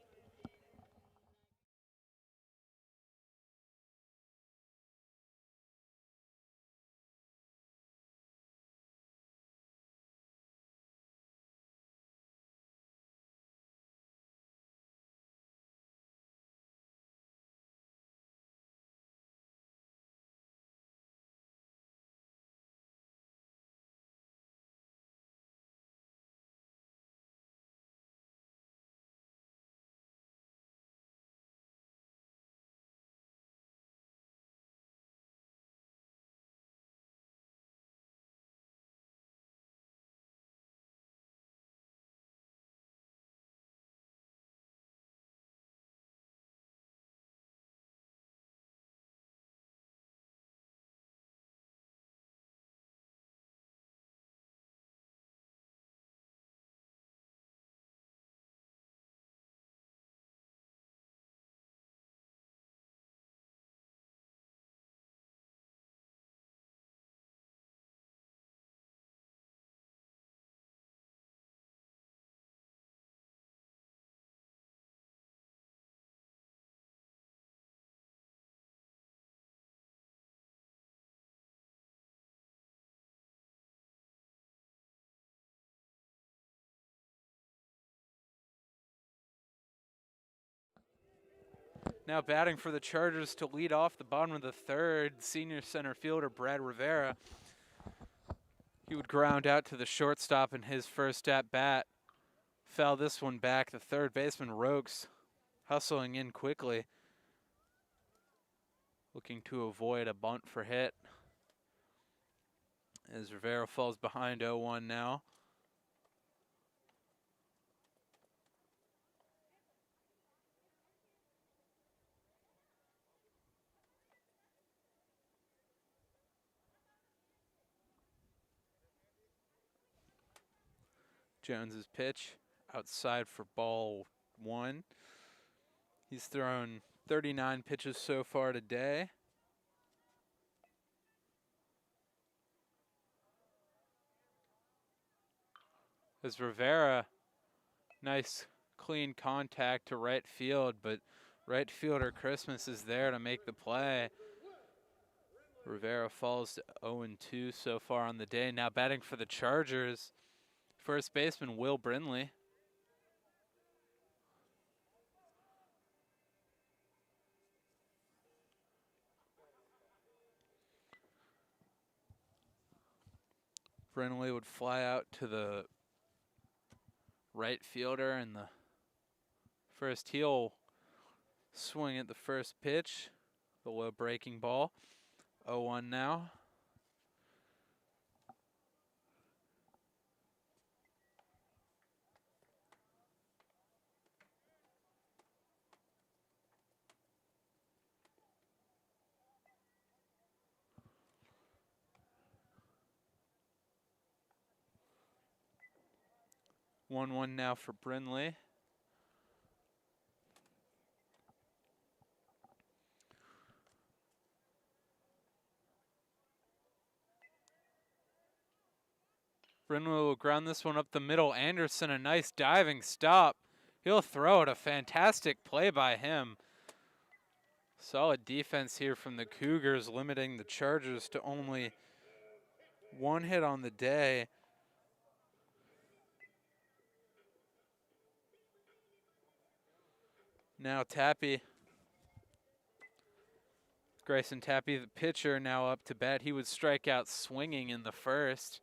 Now batting for the Chargers to lead off the bottom of the third, senior center fielder Brad Rivera. He would ground out to the shortstop in his first at bat. Foul this one back. The third baseman Rokes hustling in quickly, looking to avoid a bunt for hit. As Rivera falls behind 0-1 now. Jones's pitch outside for ball 1. He's thrown 39 pitches so far today. As Rivera, nice clean contact to right field, but right fielder Christmas is there to make the play. Rivera falls to 0-2 so far on the day. Now batting for the Chargers, first baseman Will Brindley. Brindley would fly out to the right fielder, and the first heel swing at the first pitch, the low breaking ball. 0-1 now. One now for Brindley. Brindley will ground this one up the middle. Anderson, a nice diving stop. He'll throw it. A fantastic play by him. Solid defense here from the Cougars, limiting the Chargers to only one hit on the day. Now Tappy. Grayson Tappy, the pitcher, now up to bat. He would strike out swinging in the first.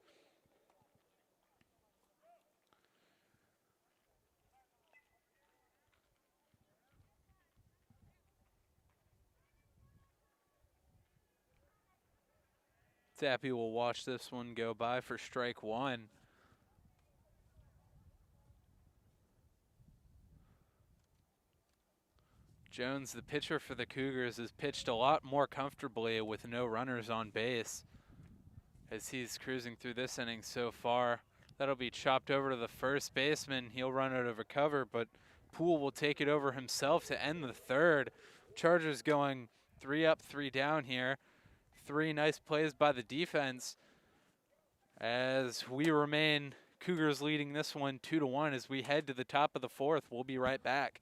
Tappy will watch this one go by for strike one. Jones, the pitcher for the Cougars, has pitched a lot more comfortably with no runners on base as he's cruising through this inning so far. That'll be chopped over to the first baseman. He'll run out of cover, but Poole will take it over himself to end the third. Chargers going 3 up, 3 down here. 3 nice plays by the defense as we remain Cougars leading this one 2-1 as we head to the top of the fourth. We'll be right back.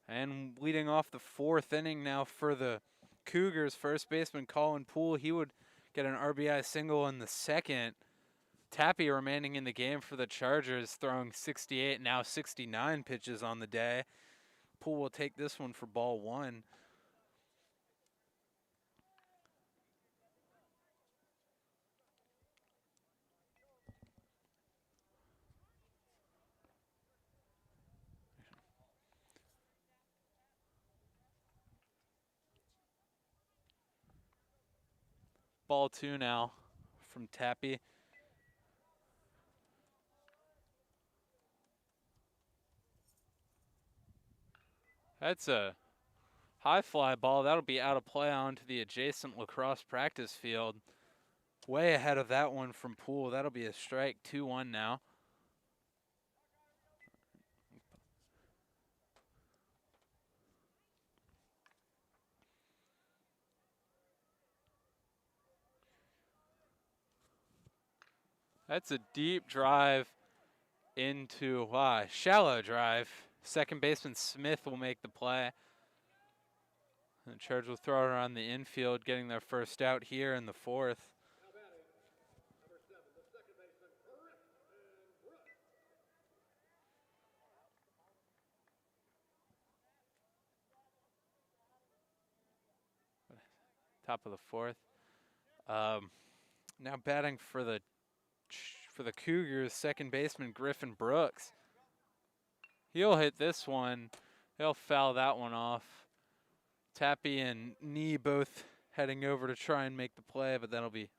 And leading off the 4th inning now for the Cougars, first baseman Colin Poole, he would get an RBI single in the 2nd. Tappy remaining in the game for the Chargers, throwing 68, now 69 pitches on the day. Poole will take this one for ball 1. Ball 2 now from Tappy. That's a high fly ball. That'll be out of play onto the adjacent lacrosse practice field. Way ahead of that one from Poole. That'll be a strike, 2-1 now. That's a deep drive into shallow drive. Second baseman Smith will make the play. And the Chargers will throw it around the infield, getting their first out here in the 4th. Top of the 4th. Now batting for the Cougars, second baseman Griffin Brooks. He'll hit this one. He'll foul that one off. Tappy and Knee both heading over to try and make the play, but that'll be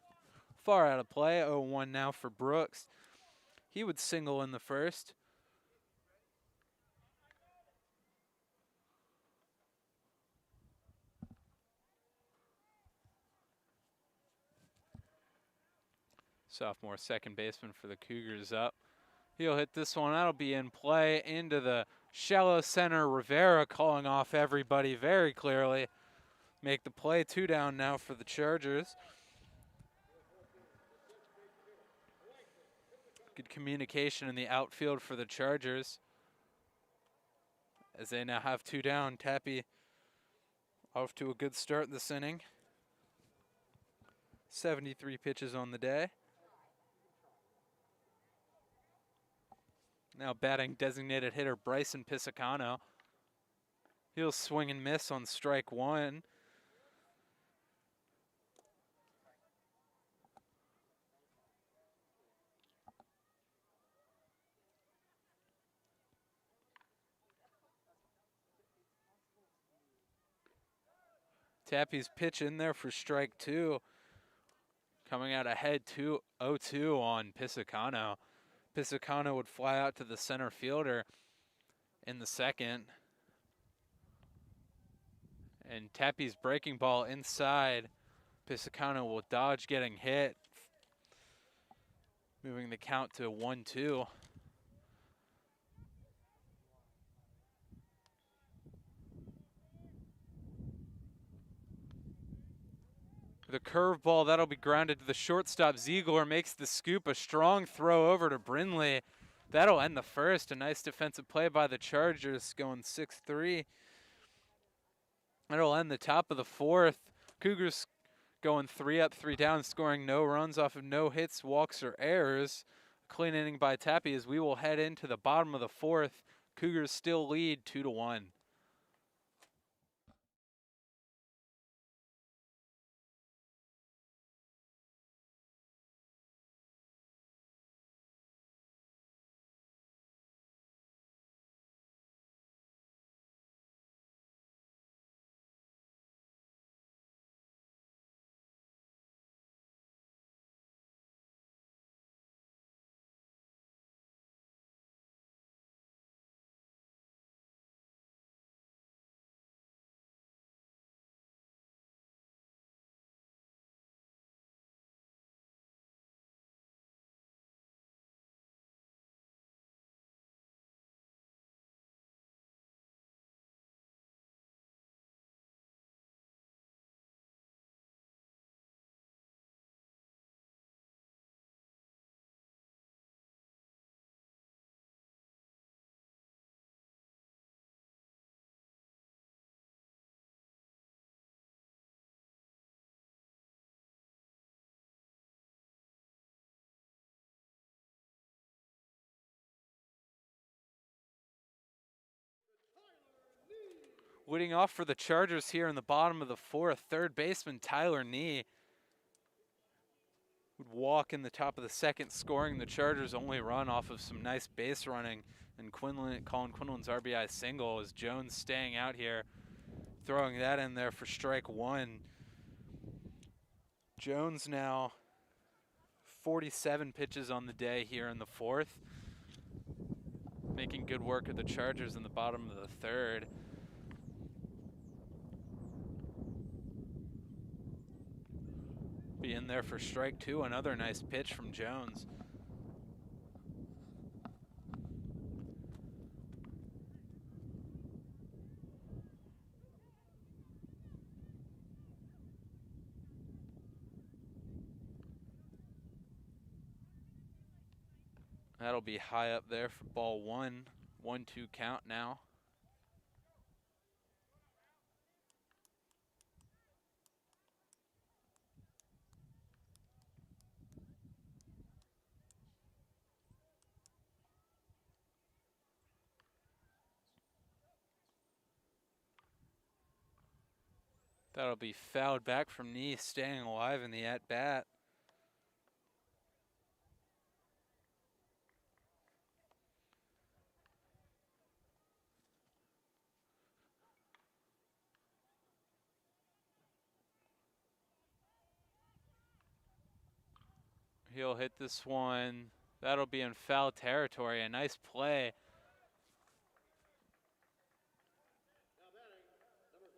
far out of play. 0-1 now for Brooks. He would single in the 1st. Sophomore second baseman for the Cougars up. He'll hit this one. That'll be in play into the shallow center. Rivera calling off everybody very clearly. Make the play. 2 down now for the Chargers. Good communication in the outfield for the Chargers, as they now have 2 down. Tappy off to a good start this inning. 73 pitches on the day. Now batting designated hitter Bryson Pisacano. He'll swing and miss on strike 1. Tappy's pitch in there for strike 2. Coming out ahead 2-0-2 on Pisacano. Pisacano would fly out to the center fielder in the 2nd. And Tappy's breaking ball inside. Pisacano will dodge getting hit, moving the count to 1-2. The curveball, that'll be grounded to the shortstop. Ziegler makes the scoop, a strong throw over to Brindley. That'll end the 1st. A nice defensive play by the Chargers, going 6-3. That'll end the top of the 4th. Cougars going 3 up, 3 down, scoring no runs off of no hits, walks, or errors. Clean inning by Tappy as we will head into the bottom of the 4th. Cougars still lead 2-1. Leading off for the Chargers here in the bottom of the fourth, third baseman Tyler Nee would walk in the top of the second, scoring the Chargers' only run off of some nice base running, and Colin Quinlan's RBI single, as Jones staying out here, throwing that in there for strike one. Jones now 47 pitches on the day here in the fourth, making good work of the Chargers in the bottom of the third. Be in there for strike two, another nice pitch from Jones. That'll be high up there for ball one. 1-2 count now. That'll be fouled back from Nee, staying alive in the at-bat. He'll hit this one. That'll be in foul territory. A nice play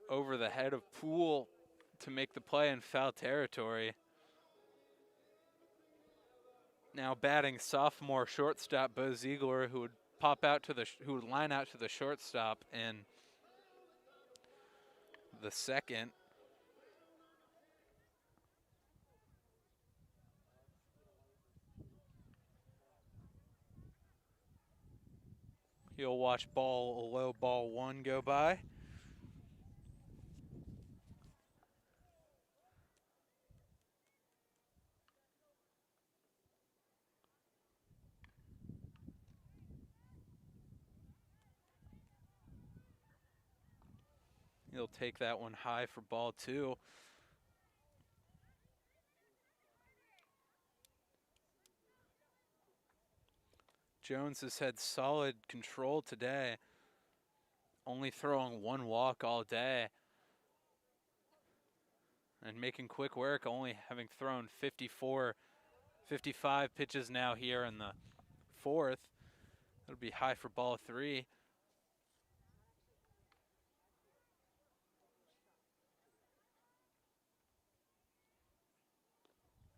over the head of Poole to make the play in foul territory. Now batting sophomore shortstop Bo Ziegler, who would who would line out to the shortstop in the second. He'll watch low ball one go by. He'll take that one high for ball two. Jones has had solid control today, only throwing one walk all day, and making quick work, only having thrown 55 pitches now here in the fourth. It'll be high for ball three.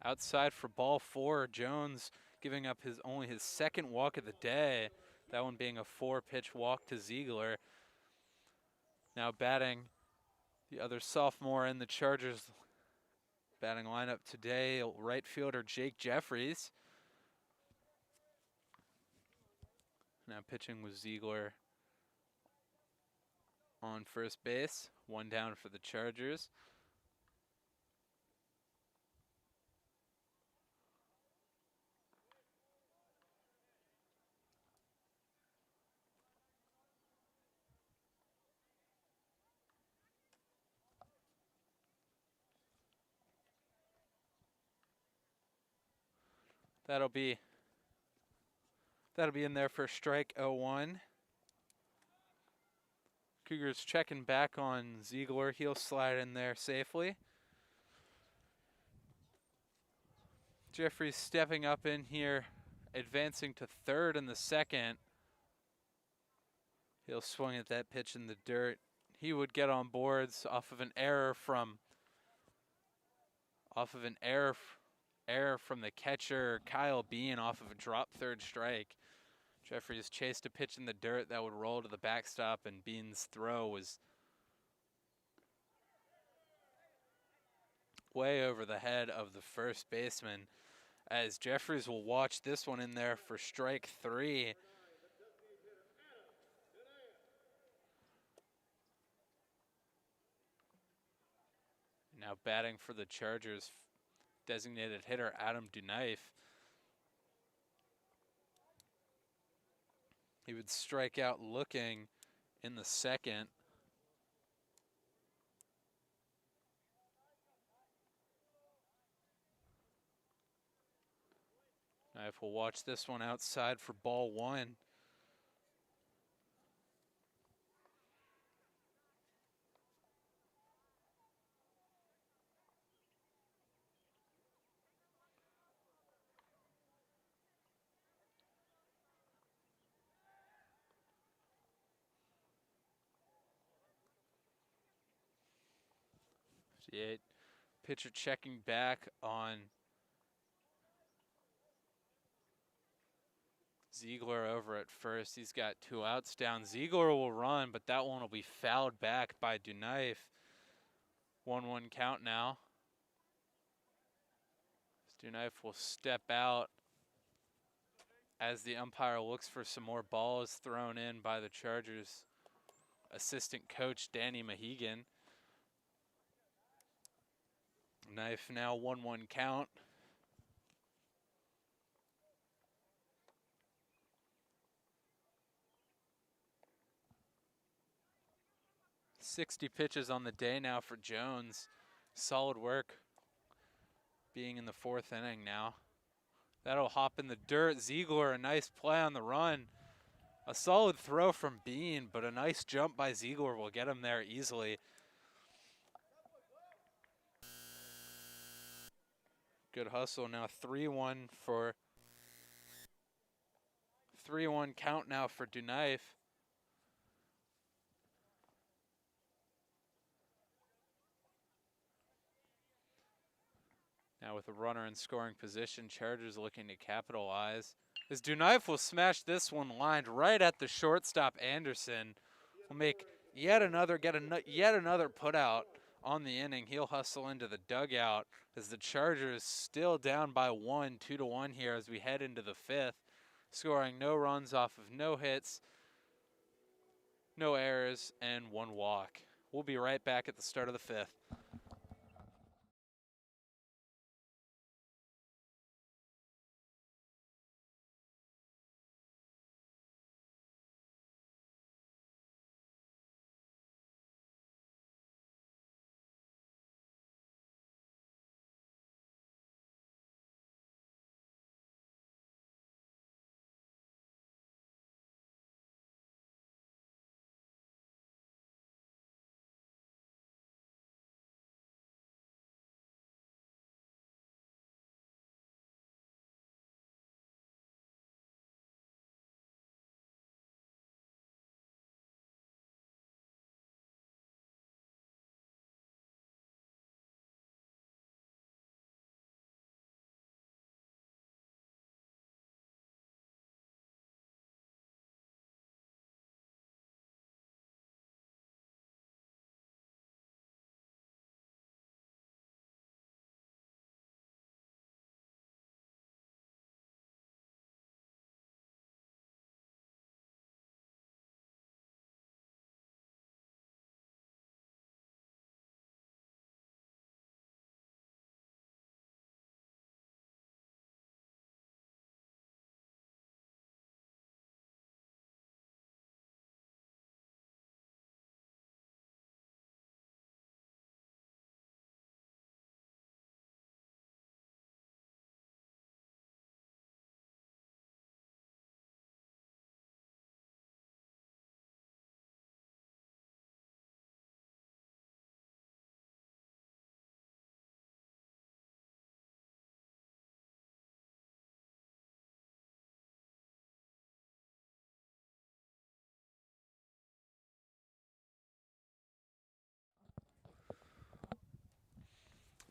Outside for ball four, Jones giving up only his second walk of the day, that one being a 4-pitch walk to Ziegler. Now batting the other sophomore in the Chargers batting lineup today, right fielder Jake Jeffries. Now pitching with Ziegler on first base, one down for the Chargers. That'll be in there for strike 0-1. Cougars checking back on Ziegler. He'll slide in there safely. Jeffries stepping up in here, advancing to third in the second. He'll swing at that pitch in the dirt. He would get on boards off of an error from the catcher Kyle Bean off of a drop third strike. Jeffries chased a pitch in the dirt that would roll to the backstop, and Bean's throw was way over the head of the first baseman, as Jeffries will watch this one in there for strike three. Now batting for the Chargers, designated hitter Adam Dunaife. He would strike out looking in the second. Knife will watch this one outside for ball 1. Pitcher checking back on Ziegler over at first. He's got 2 outs down. Ziegler will run, but that one will be fouled back by Duneif. 1-1 count now. Duneif will step out as the umpire looks for some more balls thrown in by the Chargers assistant coach Danny Mahegan. Knife now 1-1 count. .60 pitches on the day now for Jones. Solid work being in the 4th inning now. That'll hop in the dirt. Ziegler, a nice play on the run. A solid throw from Bean, but a nice jump by Ziegler will get him there easily. Good hustle now. 3-1 count now for Duneif. Now with a runner in scoring position, Chargers looking to capitalize. As Duneif will smash this one lined right at the shortstop. Anderson will make yet another put out on the inning. He'll hustle into the dugout as the Chargers still down by 1, 2-1 here as we head into the 5th, scoring no runs off of no hits, no errors, and 1 walk. We'll be right back at the start of the 5th.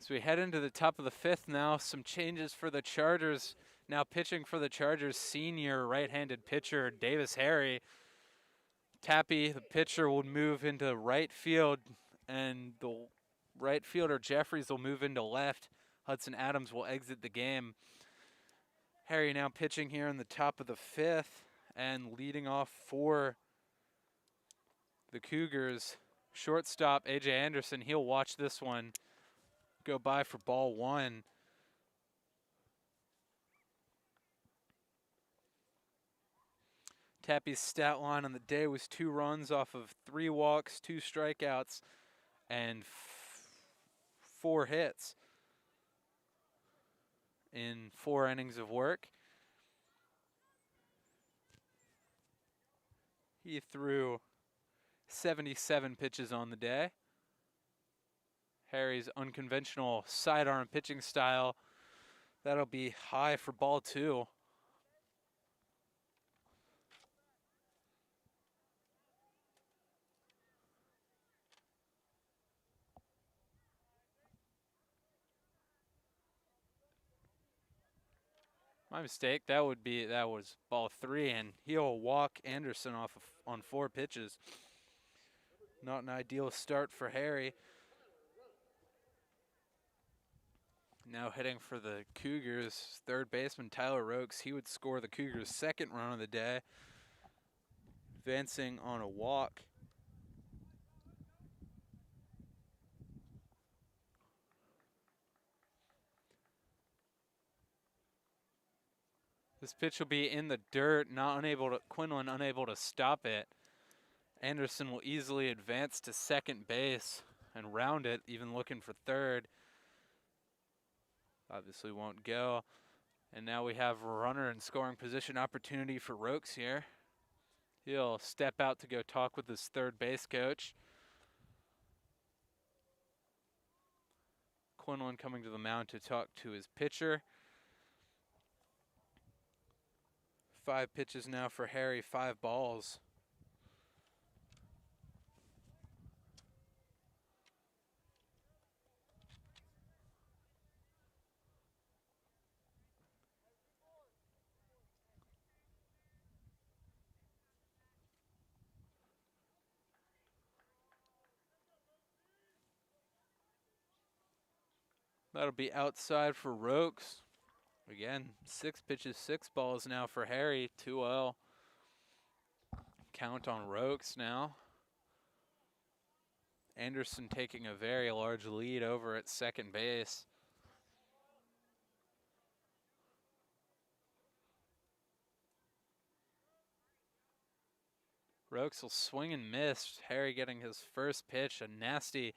So we head into the top of the 5th now. Some changes for the Chargers. Now pitching for the Chargers, senior right-handed pitcher Davis Harry. Tappy, the pitcher, will move into right field, and the right fielder Jeffries will move into left. Hudson Adams will exit the game. Harry now pitching here in the top of the 5th, and leading off for the Cougars, shortstop A.J. Anderson. He'll watch this one go by for ball 1. Tappy's stat line on the day was 2 runs off of 3 walks, 2 strikeouts, and 4 hits in 4 innings of work. He threw 77 pitches on the day. Harry's unconventional sidearm pitching style, that'll be high for ball 2. My mistake. That was ball 3, and he'll walk Anderson off on 4 pitches. Not an ideal start for Harry. Now hitting for the Cougars, third baseman Tyler Rokes. He would score the Cougars' second run of the day, advancing on a walk. This pitch will be in the dirt, Quinlan unable to stop it. Anderson will easily advance to second base and round it, even looking for third. Obviously won't go. And now we have a runner in scoring position opportunity for Rokes here. He'll step out to go talk with his third base coach. Quinlan coming to the mound to talk to his pitcher. 5 pitches now for Harry, 5 balls. That'll be outside for Rokes. Again, 6 pitches, 6 balls now for Harry, 2-0. Count on Rokes now. Anderson taking a very large lead over at second base. Rokes will swing and miss. Harry getting his first pitch, a nasty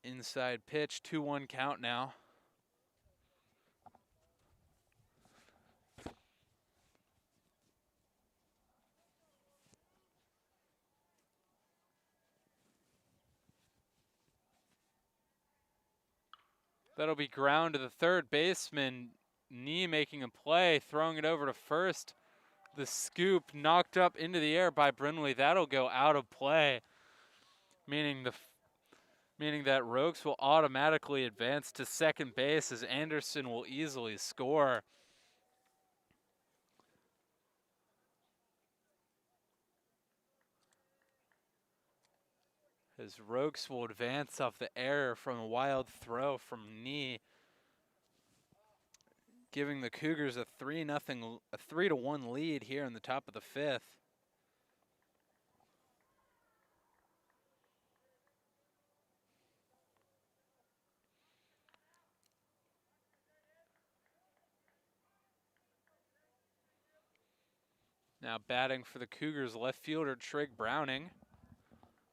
inside pitch, 2-1 count now. That'll be ground to the third baseman. Knee making a play, throwing it over to first. The scoop knocked up into the air by Brindley. That'll go out of play, meaning that Rokes will automatically advance to second base as Anderson will easily score. As Rokes will advance off the error from a wild throw from Knee, giving the Cougars a 3-1 lead here in the top of the 5th. Now batting for the Cougars, left fielder Trig Browning.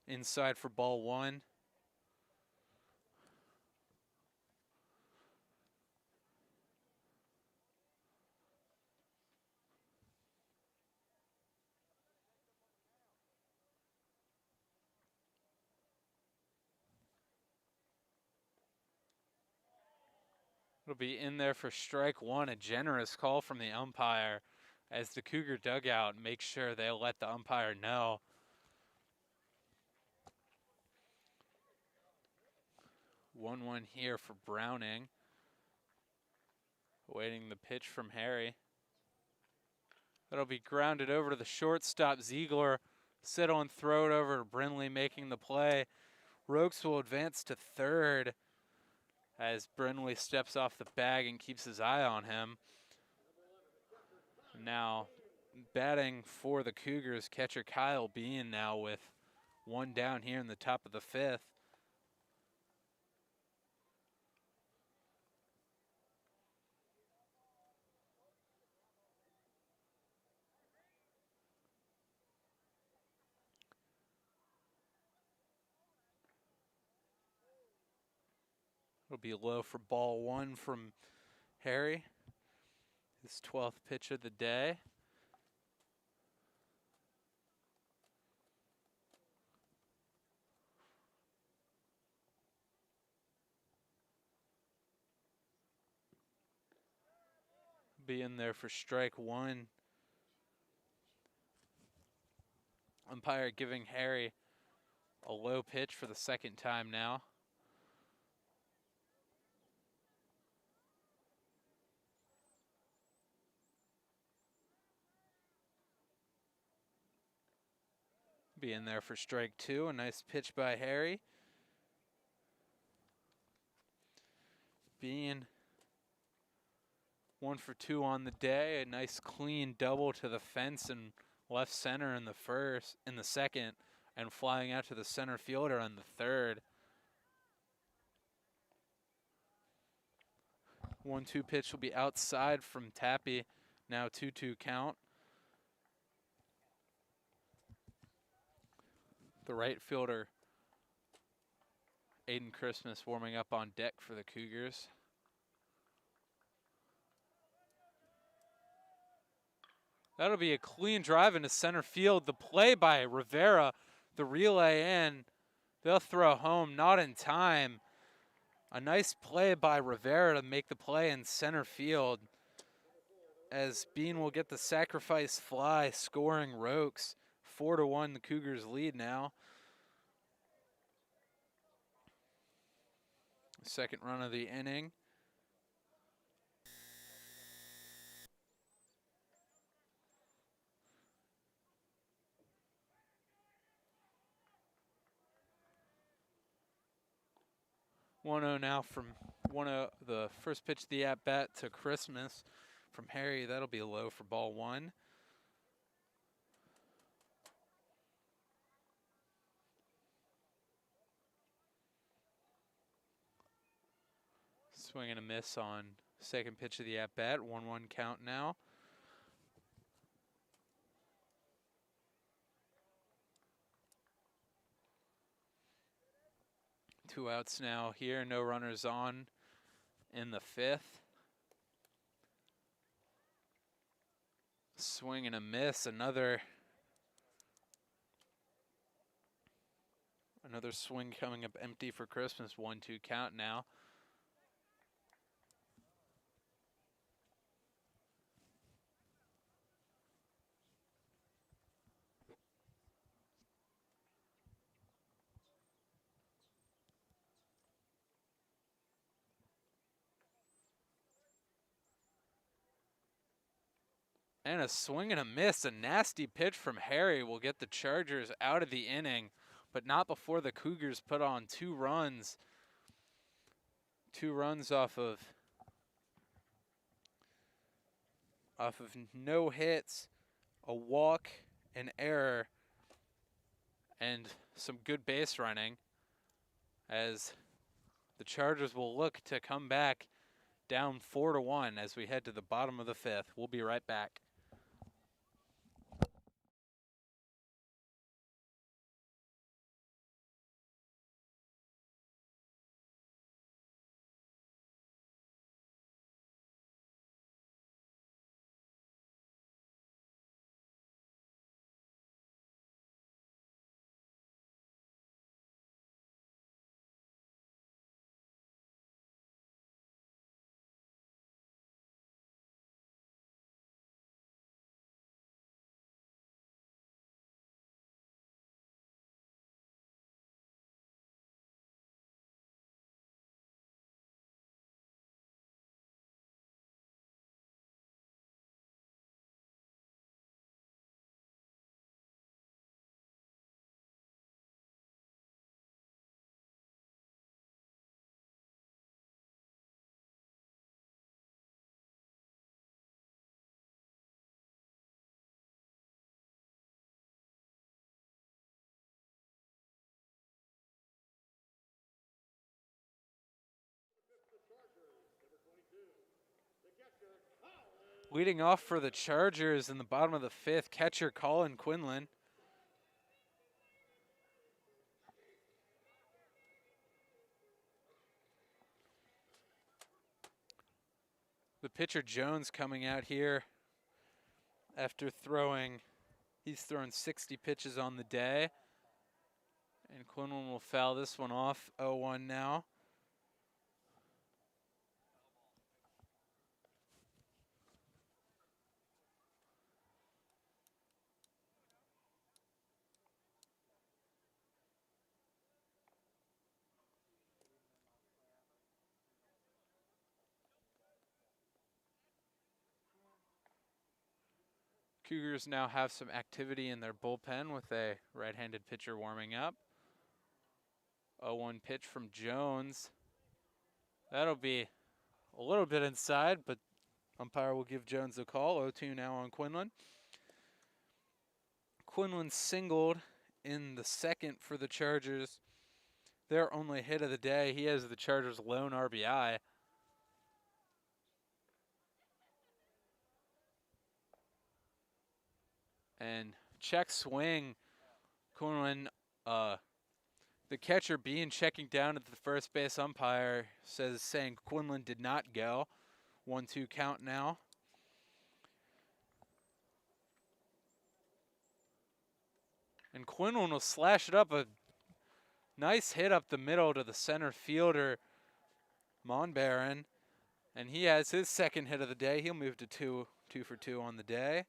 Inside for ball 1. It'll be in there for strike 1, a generous call from the umpire as the Cougar dugout makes sure they let the umpire know. 1-1 here for Browning. Awaiting the pitch from Harry. That'll be grounded over to the shortstop. Ziegler sit on, throw it over to Brindley, making the play. Rokes will advance to third as Brindley steps off the bag and keeps his eye on him. Now batting for the Cougars, catcher Kyle Bean now with 1 down here in the top of the 5th. It'll be low for ball 1 from Harry. His 12th pitch of the day. Be in there for strike one. Umpire giving Harry a low pitch for the second time now. Be in there for strike two. A nice pitch by Harry. Being 1 for 2 on the day. A nice clean double to the fence and left center in the second, and flying out to the center fielder on the third. 1-2 pitch will be outside from Tappy. Now 2-2 count. The right fielder, Aiden Christmas, warming up on deck for the Cougars. That'll be a clean drive into center field. The play by Rivera, the relay in. They'll throw home, not in time. A nice play by Rivera to make the play in center field, as Bean will get the sacrifice fly, scoring Rokes. 4-1, the Cougars lead now. Second run of the inning. One-0 now from the first pitch of the at-bat to Christmas from Harry. That'll be low for ball one. Swing and a miss on second pitch of the at-bat. 1-1 count now. Two outs now here. No runners on in the fifth. Swing and a miss. Another swing coming up empty for Christmas. 1-2 count now. And a swing and a miss. A nasty pitch from Harry will get the Chargers out of the inning, but not before the Cougars put on 2 runs. 2 runs off of no hits, a walk, an error, and some good base running, as the Chargers will look to come back down 4-1 as we head to the bottom of the fifth. We'll be right back. Leading off for the Chargers in the bottom of the fifth, catcher Colin Quinlan. The pitcher Jones coming out here after he's thrown 60 pitches on the day. And Quinlan will foul this one off. 0-1 now. Cougars now have some activity in their bullpen with a right-handed pitcher warming up. 0-1 pitch from Jones. That'll be a little bit inside, but umpire will give Jones a call. 0-2 now on Quinlan. Quinlan singled in the second for the Chargers. Their only hit of the day. He has the Chargers' lone RBI. And check swing. Quinlan, the catcher Bean checking down at the first base umpire saying Quinlan did not go. 1-2 count now. And Quinlan will slash it up, a nice hit up the middle to the center fielder, Monbaron. And he has his second hit of the day. He'll move to 2 for 2 on the day.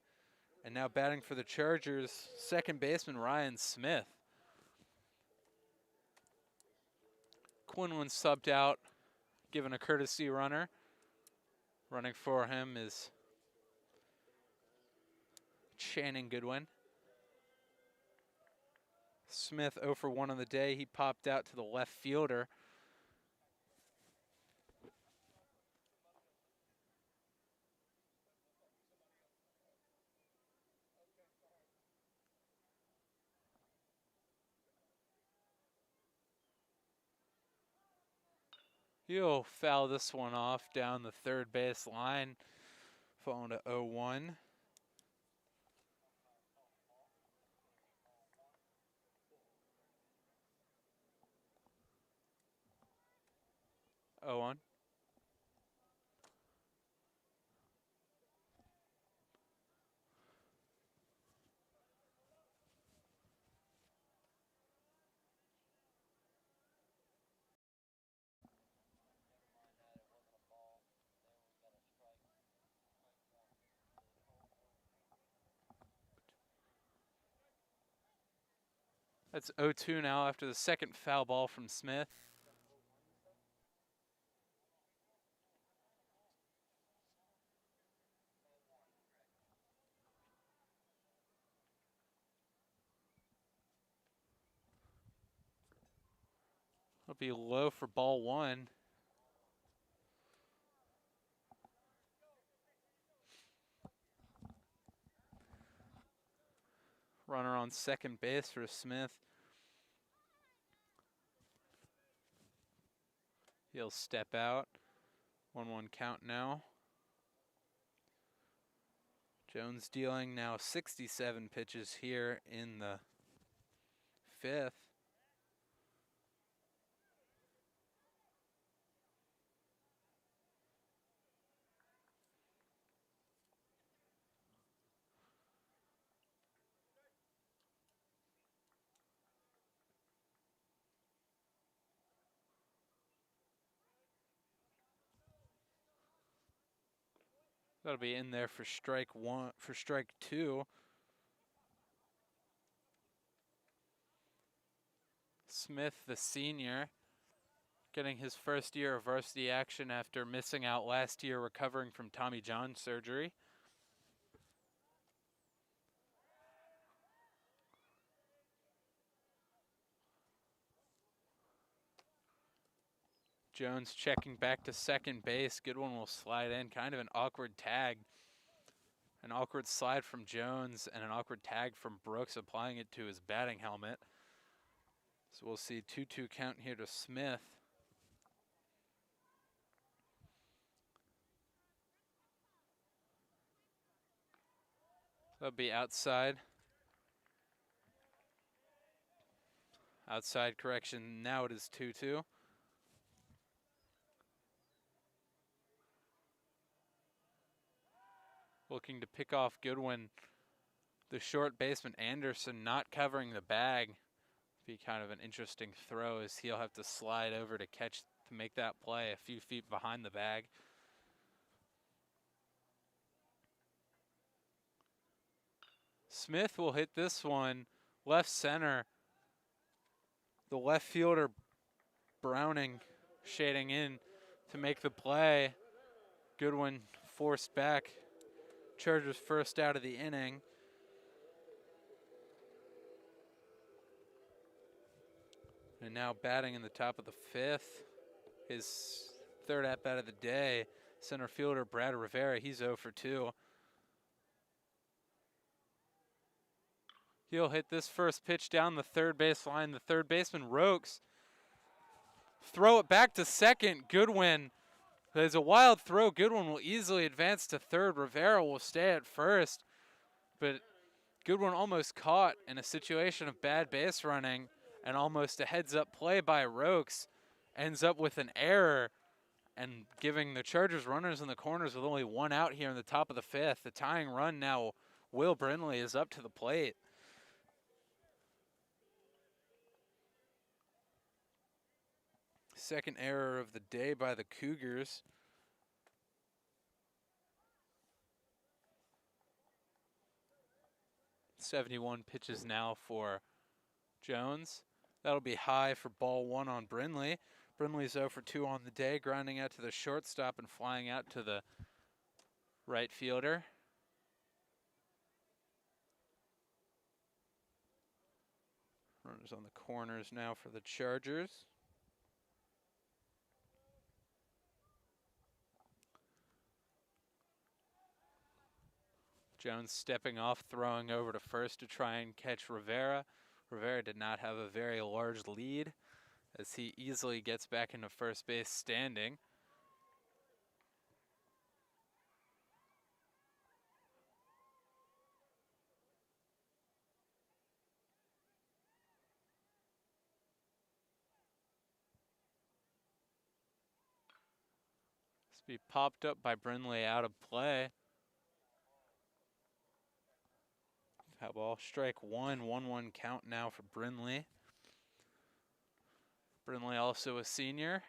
And now batting for the Chargers, second baseman Ryan Smith. Quinlan subbed out, given a courtesy runner. Running for him is Channing Goodwin. Smith 0 for 1 on the day. He popped out to the left fielder. He'll foul this one off down the third base line, falling to 0-1. That's 0-2 now after the second foul ball from Smith. It'll be low for ball 1. Runner on second base for Smith. He'll step out. 1-1 count now. Jones dealing now 67 pitches here in the fifth. That'll be in there for strike 2. Smith, the senior, getting his first year of varsity action after missing out last year recovering from Tommy John surgery. Jones checking back to second base. Goodwin will slide in. Kind of an awkward tag. An awkward slide from Jones and an awkward tag from Brooks, applying it to his batting helmet. So we'll see 2-2 count here to Smith. That'll be outside. Outside correction. Now it is 2-2. Looking to pick off Goodwin. The short baseman Anderson not covering the bag. Be kind of an interesting throw as he'll have to slide over to make that play a few feet behind the bag. Smith will hit this one left center. The left fielder Browning shading in to make the play. Goodwin forced back Chargers first out of the inning. And now batting in the top of the 5th. His third at-bat of the day. Center fielder Brad Rivera, he's 0 for 2. He'll hit this first pitch down the third base line. The third baseman, Rokes. Throw it back to second. Goodwin. There's a wild throw. Goodwin will easily advance to third. Rivera will stay at first. But Goodwin almost caught in a situation of bad base running, and almost a heads-up play by Rokes ends up with an error and giving the Chargers runners in the corners with only 1 out here in the top of the 5th. The tying run now, Will Brindley, is up to the plate. Second error of the day by the Cougars. .71 pitches now for Jones. That'll be high for ball 1 on Brindley. Brindley's 0 for 2 on the day, grounding out to the shortstop and flying out to the right fielder. Runners on the corners now for the Chargers. Jones stepping off, throwing over to first to try and catch Rivera. Rivera did not have a very large lead as he easily gets back into first base standing. This be popped up by Brindley out of play. Foul ball, strike 1, 1-1 count now for Brindley. Brindley also a senior.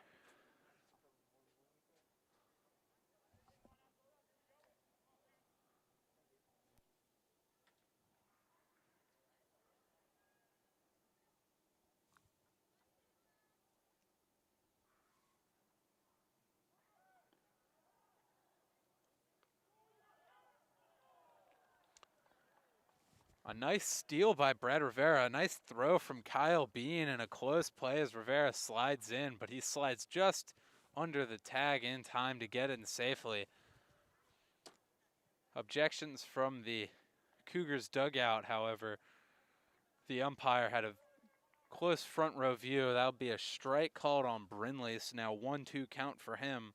A nice steal by Brad Rivera. A nice throw from Kyle Bean and a close play as Rivera slides in, but he slides just under the tag in time to get in safely. Objections from the Cougars dugout, however. The umpire had a close front row view. That'll be a strike called on Brindley. So now 1-2 count for him.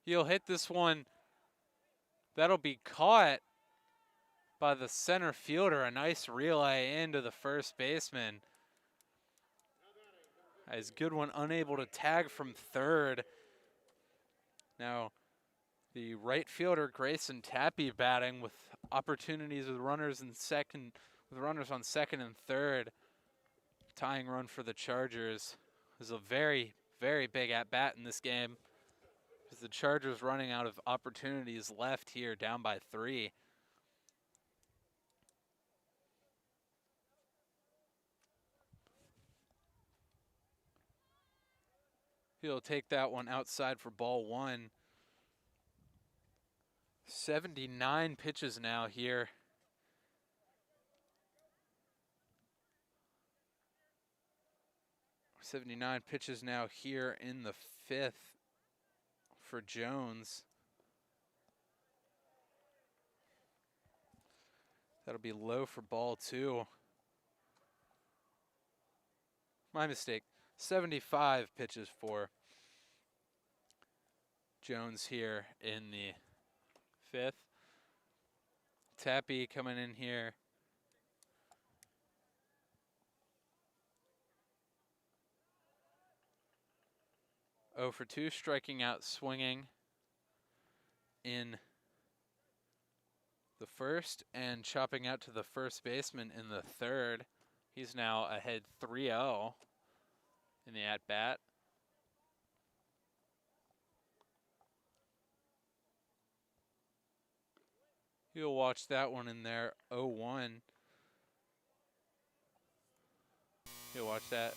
He'll hit this one. That'll be caught by the center fielder. A nice relay into the first baseman. As Goodwin unable to tag from third. Now the right fielder Grayson Tappy batting with opportunities with runners in second, with runners on second and third. Tying run for the Chargers. It was a very, very big at bat in this game. As the Chargers running out of opportunities left here, down by 3. He'll take that one outside for ball 1. 79 pitches now here. .79 pitches now here in the 5th for Jones. That'll be low for ball 2. My mistake. 75 pitches for Jones here in the 5th. Tappy coming in here. Oh for 2, striking out swinging in the first and chopping out to the first baseman in the third. He's now ahead 3-0 in the at-bat. You'll watch that one in there, 0-1. You'll watch that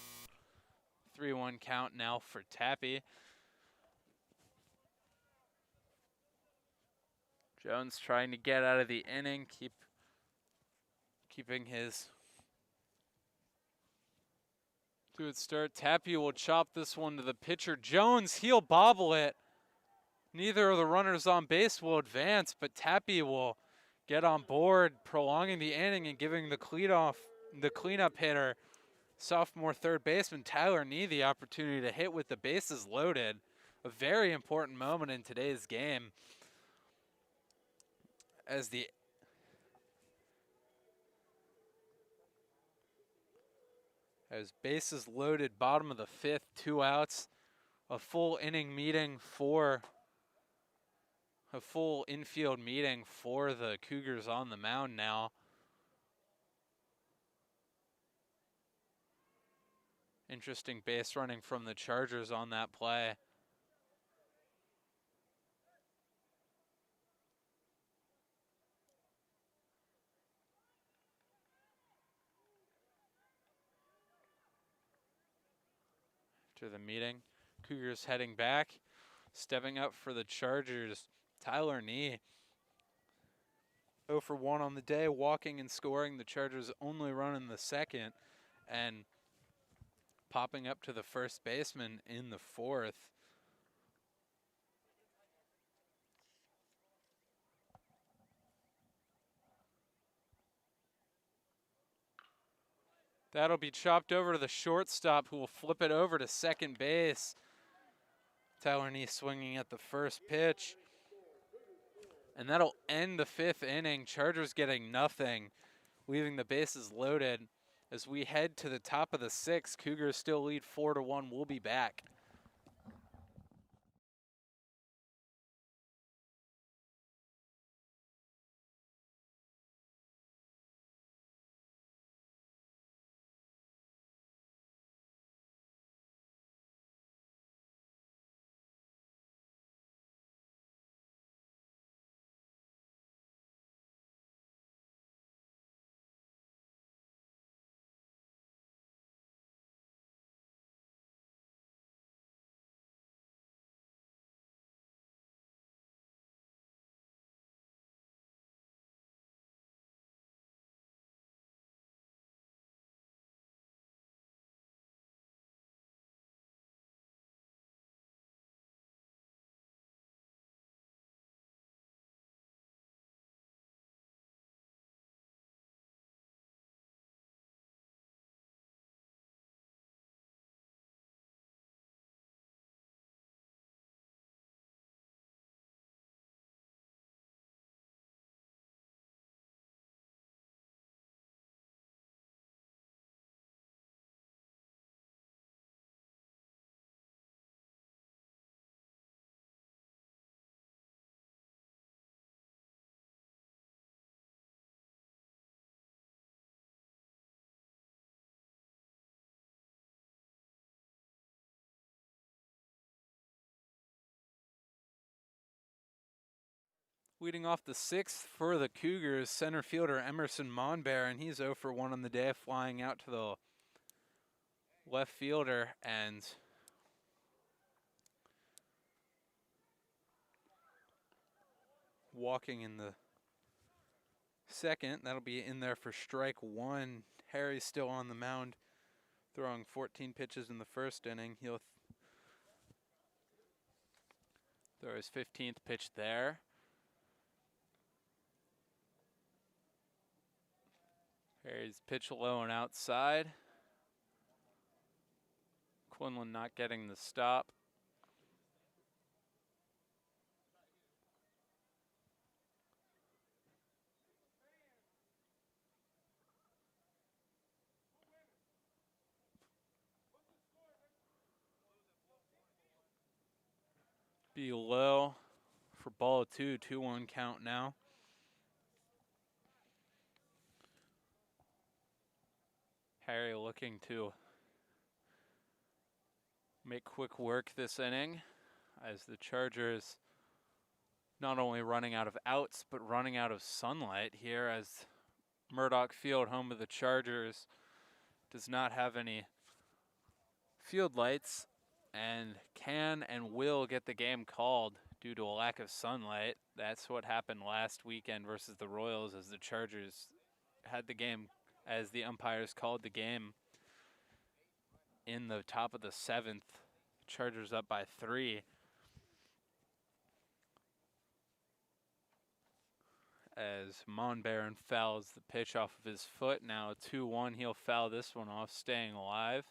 3-1 count now for Tappy. Jones trying to get out of the inning, keeping his good start. Tapia will chop this one to the pitcher. Jones, he'll bobble it. Neither of the runners on base will advance, but Tapia will get on board, prolonging the inning and giving the cleanup hitter, sophomore third baseman Tyler Nee, the opportunity to hit with the bases loaded. A very important moment in today's game. As bases loaded, bottom of the fifth, 2 outs, a full infield meeting for the Cougars on the mound now. Interesting base running from the Chargers on that play. After the meeting, Cougars heading back. Stepping up for the Chargers, Tyler Nee. 0 for 1 on the day, walking and scoring. The Chargers only run in the second, and popping up to the first baseman in the fourth. That'll be chopped over to the shortstop, who will flip it over to second base. Tyler Nee swinging at the first pitch. And that'll end the fifth inning. Chargers getting nothing, leaving the bases loaded. As we head to the top of the sixth, Cougars still lead 4-1. We'll be back. Leading off the sixth for the Cougars, center fielder Emerson Monbear, and he's 0 for 1 on the day, flying out to the left fielder and walking in the second. That'll be in there for strike one. Harry's still on the mound, throwing 14 pitches in the first inning. He'll throw his 15th pitch there. Harry's pitch low and outside. Quinlan not getting the stop. Be low for ball 2, 2-1 count now. Harry looking to make quick work this inning, as the Chargers not only running out of outs, but running out of sunlight here, as Murdoch Field, home of the Chargers, does not have any field lights and can and will get the game called due to a lack of sunlight. That's what happened last weekend versus the Royals, as the Chargers had the game, as the umpires called the game in the top of the 7th. Chargers up by 3. As Monbaron fouls the pitch off of his foot. Now 2-1, he'll foul this one off, staying alive.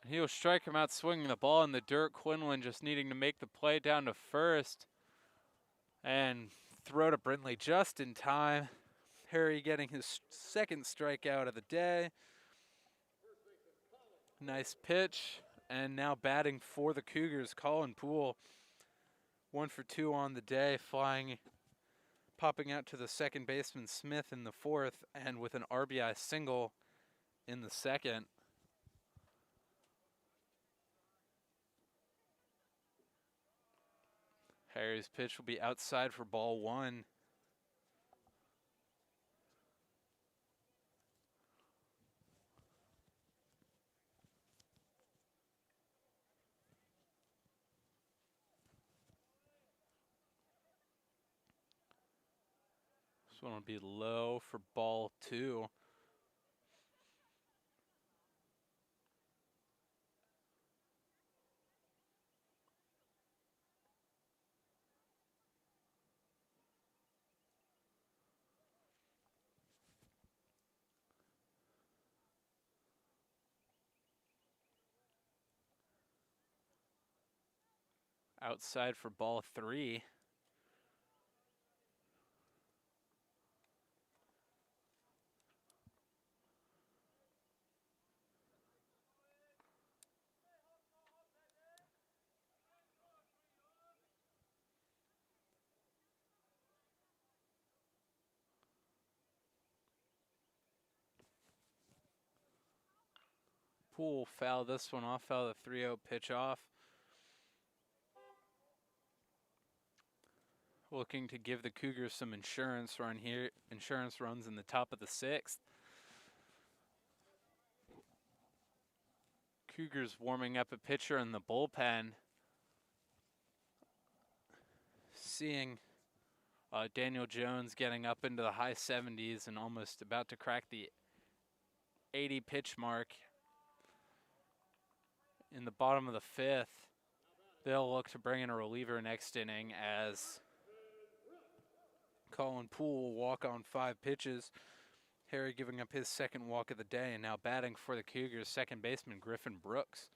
He'll strike him out swinging the ball in the dirt. Quinlan just needing to make the play down to first. And throw to Brindley just in time. Harry getting his second strikeout of the day. Nice pitch. And now batting for the Cougars, Colin Poole. 1 for 2 on the day, popping out to the second baseman Smith in the 4th, and with an RBI single in the 2nd. Harry's pitch will be outside for ball 1. This one will be low for ball 2. Outside for ball 3. Poole foul this one off, foul the 3-0 pitch off. Looking to give the Cougars some insurance runs in the top of the 6th. Cougars warming up a pitcher in the bullpen. Seeing Daniel Jones getting up into the high 70s and almost about to crack the 80 pitch mark in the bottom of the 5th. They'll look to bring in a reliever next inning, as Colin Poole will walk on 5 pitches. Harry giving up his second walk of the day, and now batting for the Cougars, second baseman Griffin Brooks.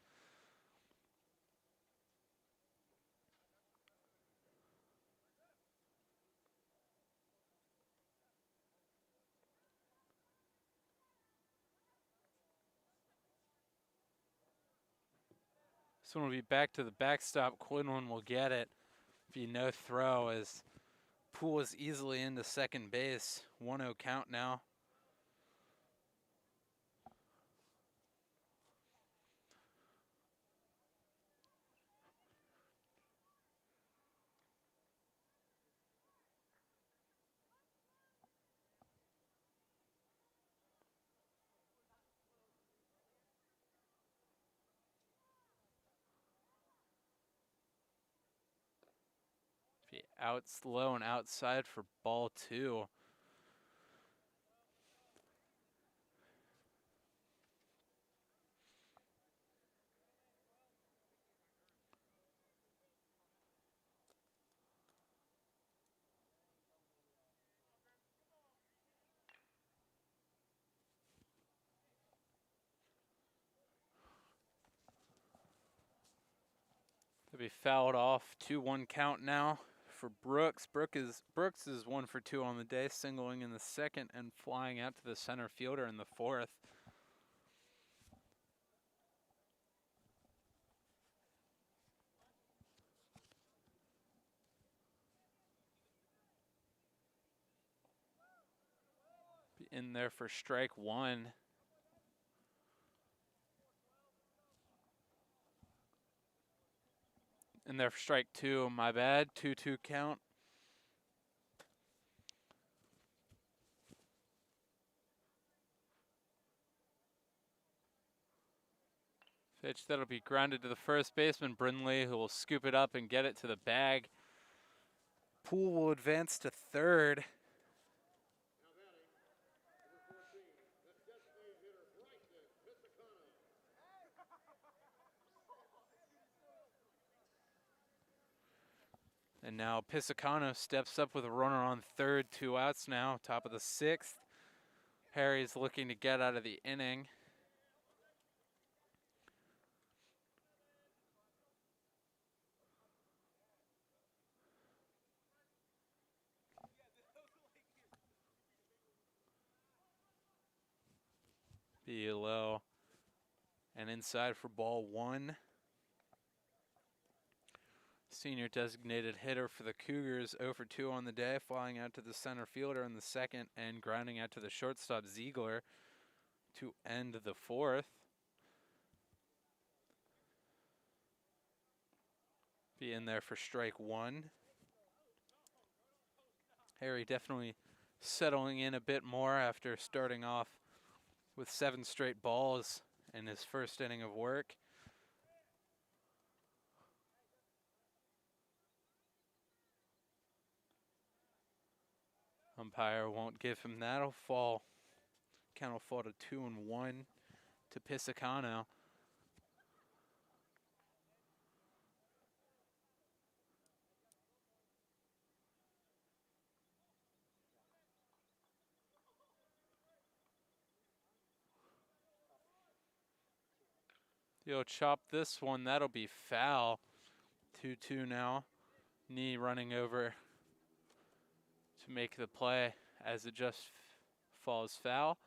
This one will be back to the backstop. Quinlan will get it. Be no throw, as Poole is easily into second base. 1-0 count now. Out slow and outside for ball 2. They'll be fouled off. 2-1 count now for Brooks. Brooks is 1 for 2 on the day, singling in the 2nd and flying out to the center fielder in the 4th. in there for strike one. In there for strike two, my bad. 2-2 count. Pitch that'll be grounded to the first baseman, Brindley, who will scoop it up and get it to the bag. Poole will advance to third. And now Pisacano steps up with a runner on third, 2 outs now, top of the 6th. Harry's looking to get out of the inning. Be low and inside for ball 1. Senior designated hitter for the Cougars, 0 for 2 on the day, flying out to the center fielder in the 2nd and grounding out to the shortstop Ziegler to end the 4th. Be in there for strike 1. Harry definitely settling in a bit more after starting off with 7 straight balls in his first inning of work. Umpire won't give him that. It'll fall. Count will fall to 2-1 to Pisacano. He'll chop this one. That'll be foul. 2-2 now. Knee running over to make the play as it just falls foul.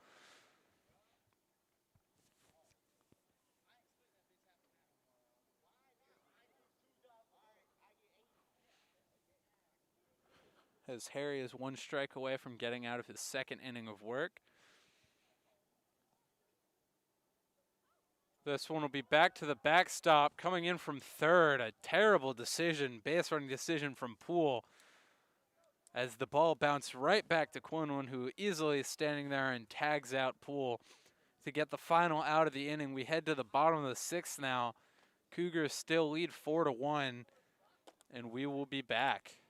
As Harry is 1 strike away from getting out of his 2nd inning of work. This one will be back to the backstop, coming in from third. A terrible decision, base running decision from Poole, as the ball bounced right back to Quinlan, who easily is standing there and tags out Poole to get the final out of the inning. We head to the bottom of the 6th now. Cougars still lead 4-1, and we will be back.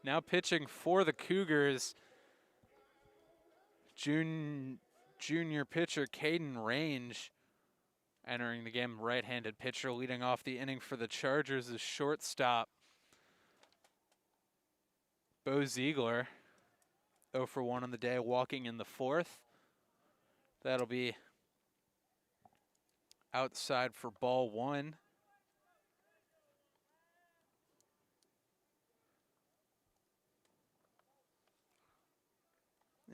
Now pitching for the Cougars, junior pitcher Caden Range, Entering the game, right-handed pitcher leading off the inning for the Chargers is shortstop Bo Ziegler. 0 for 1 on the day, walking in the 4th. That'll be outside for ball 1.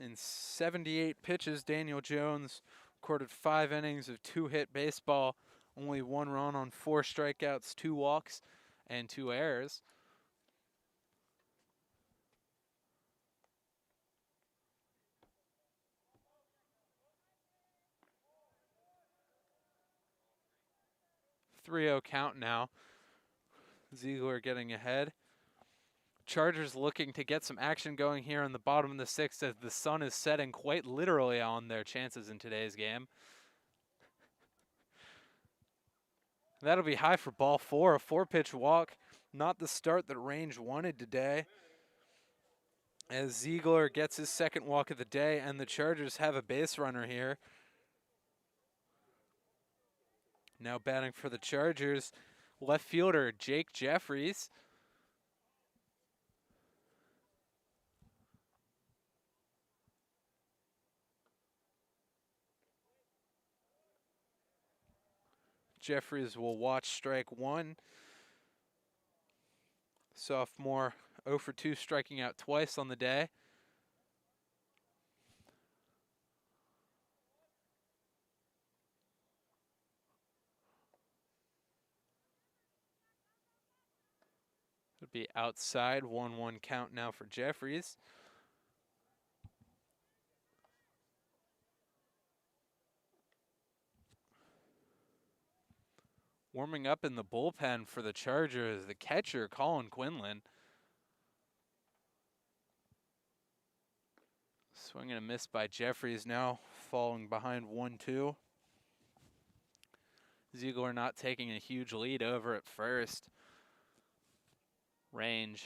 In 78 pitches, Daniel Jones recorded 5 innings of 2-hit baseball, only 1 run on 4 strikeouts, 2 walks, and 2 errors. .30 count now. Ziegler getting ahead. Chargers looking to get some action going here in the bottom of the 6th as the sun is setting quite literally on their chances in today's game. That'll be high for ball 4, a 4-pitch walk. Not the start that Range wanted today. As Ziegler gets his 2nd walk of the day, and the Chargers have a base runner here. Now batting for the Chargers, left fielder Jake Jeffries. Jeffries will watch strike 1. Sophomore 0 for 2, striking out twice on the day. It'll be outside, 1-1 count now for Jeffries. Warming up in the bullpen for the Chargers, the catcher, Colin Quinlan. Swing and a miss by Jeffries, now falling behind 1-2. Ziegler not taking a huge lead over at first. Range,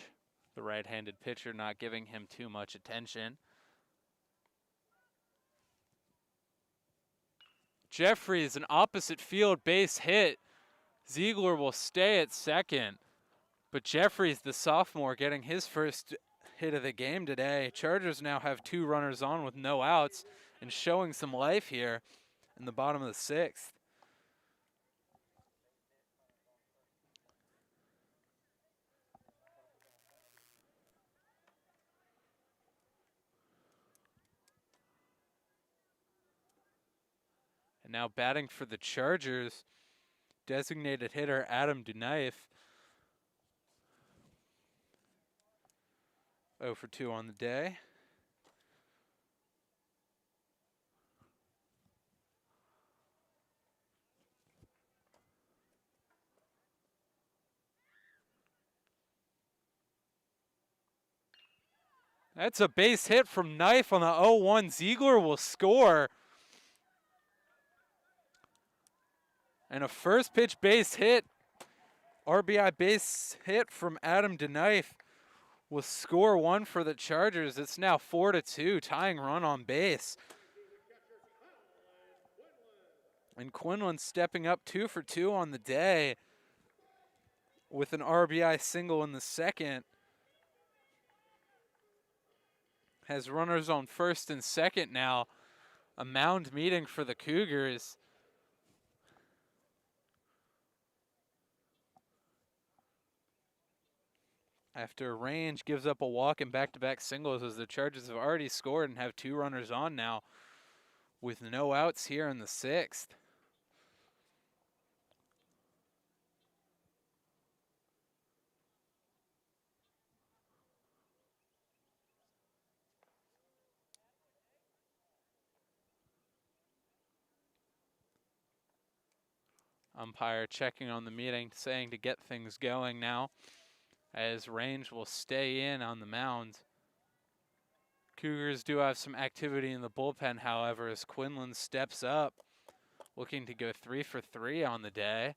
the right-handed pitcher, not giving him too much attention. Jeffries, an opposite field base hit. Ziegler will stay at 2nd, but Jeffries, the sophomore, getting his first hit of the game today. Chargers now have 2 runners on with no outs and showing some life here in the bottom of the 6th. And now batting for the Chargers, designated hitter Adam Dunaif. 0 for 2 on the day. That's a base hit from Knife on the 0-1. Ziegler will score. And a first pitch base hit, RBI base hit from Adam Dunaif will score 1 for the Chargers. It's now 4-2, tying run on base. And Quinlan stepping up 2 for 2 on the day with an RBI single in the 2nd. Has runners on 1st and 2nd now. A mound meeting for the Cougars. After Range gives up a walk and back-to-back singles, as the Chargers have already scored and have 2 runners on now with no outs here in the 6th. Umpire checking on the meeting, saying to get things going now, as Range will stay in on the mound. Cougars do have some activity in the bullpen, however, as Quinlan steps up, looking to go 3 for 3 on the day.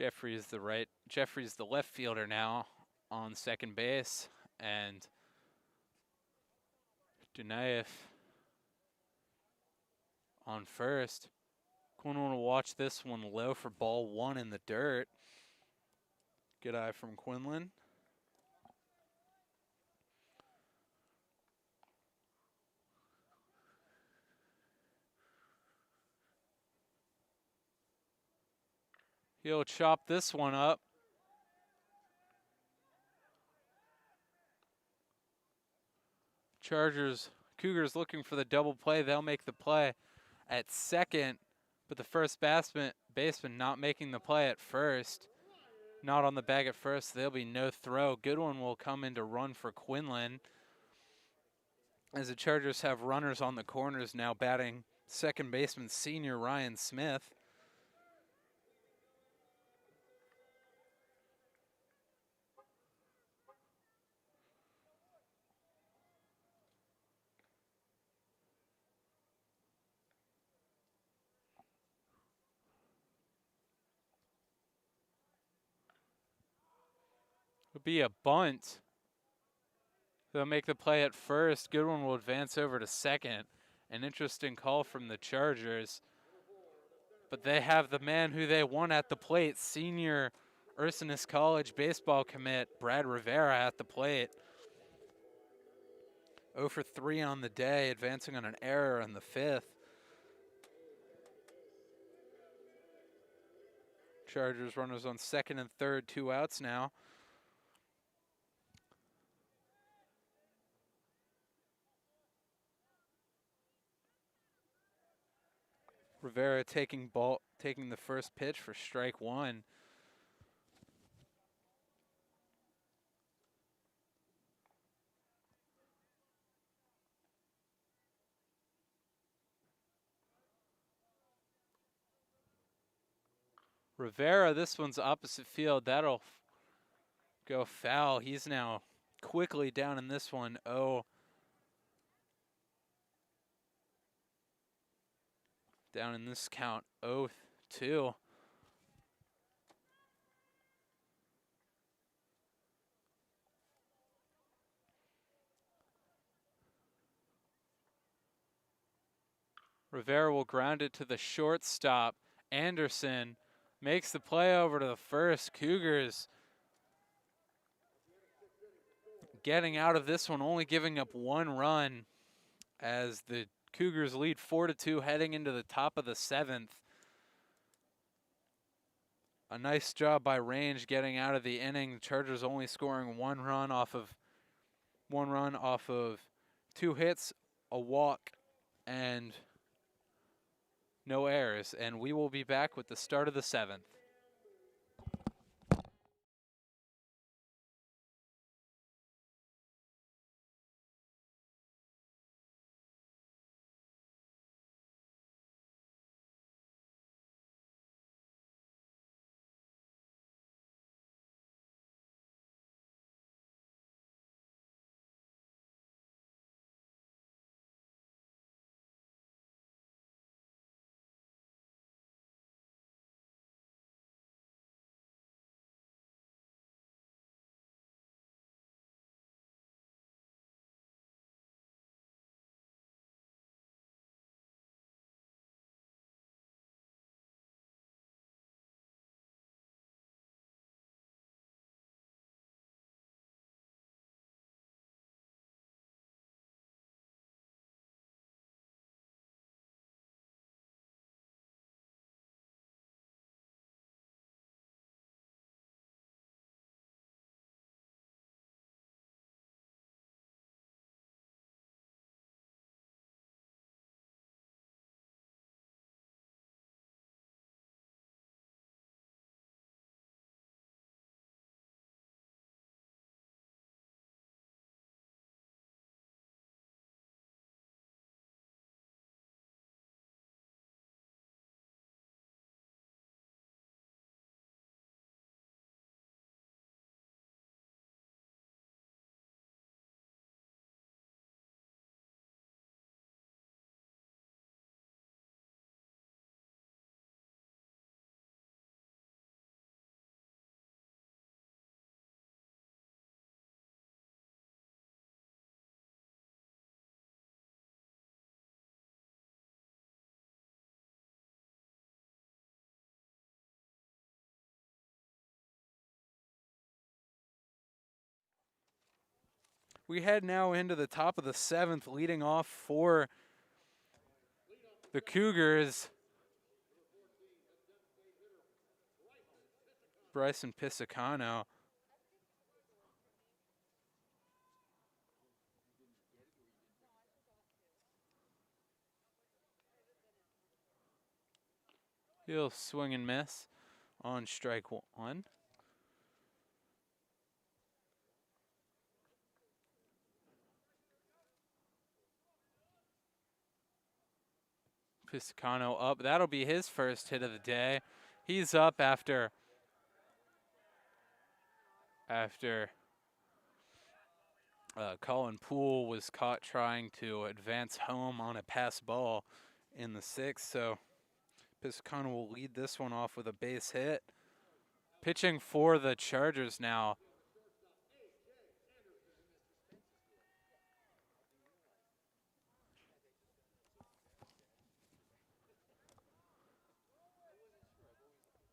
Jeffrey's the left fielder now on second base, and Dunayev on first. Quinlan will watch this one low for ball one in the dirt. Good eye from Quinlan. He'll chop this one up. Cougars looking for the double play. They'll make the play at second, but the first baseman not making the play at first. Not on the bag at first. There'll be no throw. Goodwin will come in to run for Quinlan, as the Chargers have runners on the corners now, batting second baseman senior Ryan Smith. Would be a bunt. They'll make the play at first. Goodwin will advance over to second. An interesting call from the Chargers. But they have the man who they want at the plate, senior Ursinus College baseball commit Brad Rivera at the plate. 0 for 3 on the day, advancing on an error in the fifth. Chargers runners on second and third, 2 outs now. Rivera taking the first pitch for strike one. Rivera, this one's opposite field. That'll go foul. He's now quickly down in this one. Down in this count, 0-2. Rivera will ground it to the shortstop. Anderson makes the play over to the first. Cougars getting out of this one, only giving up 1 run, as the Cougars lead 4-2 heading into the top of the 7th. A nice job by Range getting out of the inning. The Chargers only scoring 1 run off of 2 hits, a walk, and no errors. And we will be back with the start of the 7th. We head now into the top of the 7th, leading off for the Cougars. Bryson Pisacano. He'll swing and miss on strike 1. Pisacano up. That'll be his first hit of the day. He's up after Colin Poole was caught trying to advance home on a pass ball in the 6th. So Pisacano will lead this one off with a base hit. Pitching for the Chargers now.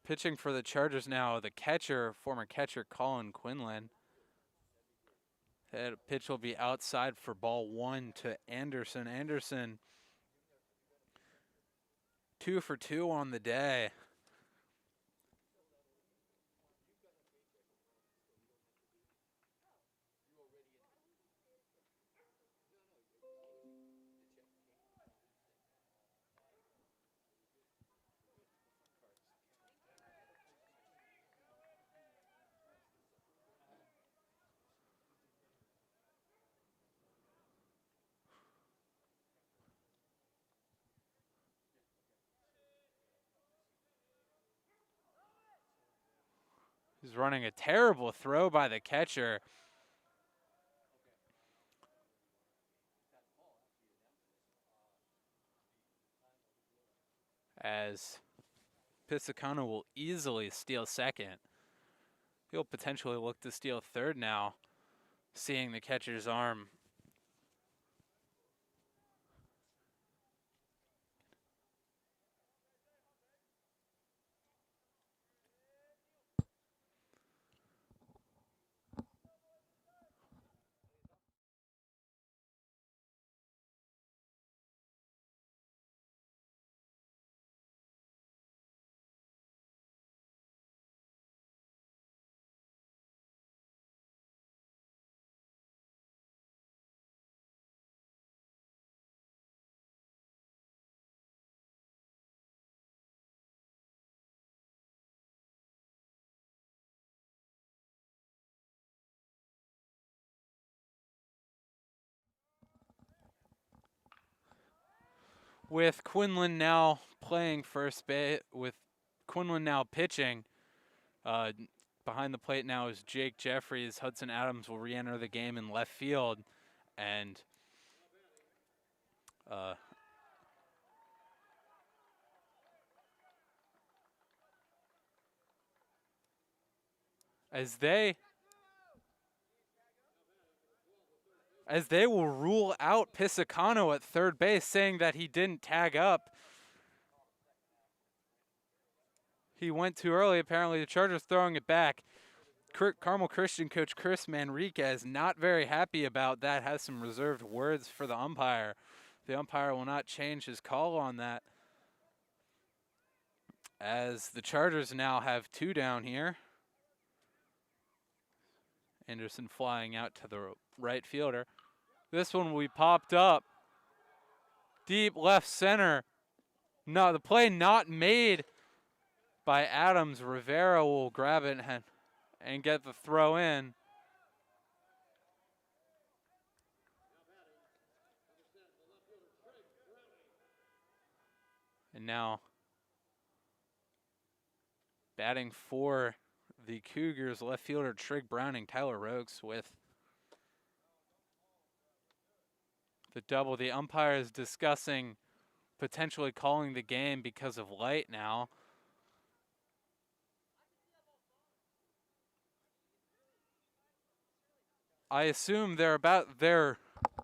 Pitching for the Chargers now, the catcher, former catcher Colin Quinlan. That pitch will be outside for ball 1 to Anderson. Anderson 2 for 2 on the day. He's running a terrible throw by the catcher. As Pisacano will easily steal second. He'll potentially look to steal third now, seeing the catcher's arm. With Quinlan now playing first base, with Quinlan now pitching, behind the plate now is Jake Jeffries. Hudson Adams will re-enter the game in left field, and as they will rule out Pisacano at third base, saying that he didn't tag up. He went too early, apparently. The Chargers throwing it back. Carmel Christian coach Chris Manriquez not very happy about that, has some reserved words for the umpire. The umpire will not change his call on that, as the Chargers now have 2 down here. Anderson flying out to the right fielder. This one will be popped up. Deep left center. No, the play not made by Adams. Rivera will grab it and get the throw in. And now batting for the Cougars, left fielder Trig Browning, Tyler Rokes with the double. The umpire is discussing potentially calling the game because of light now. I assume they're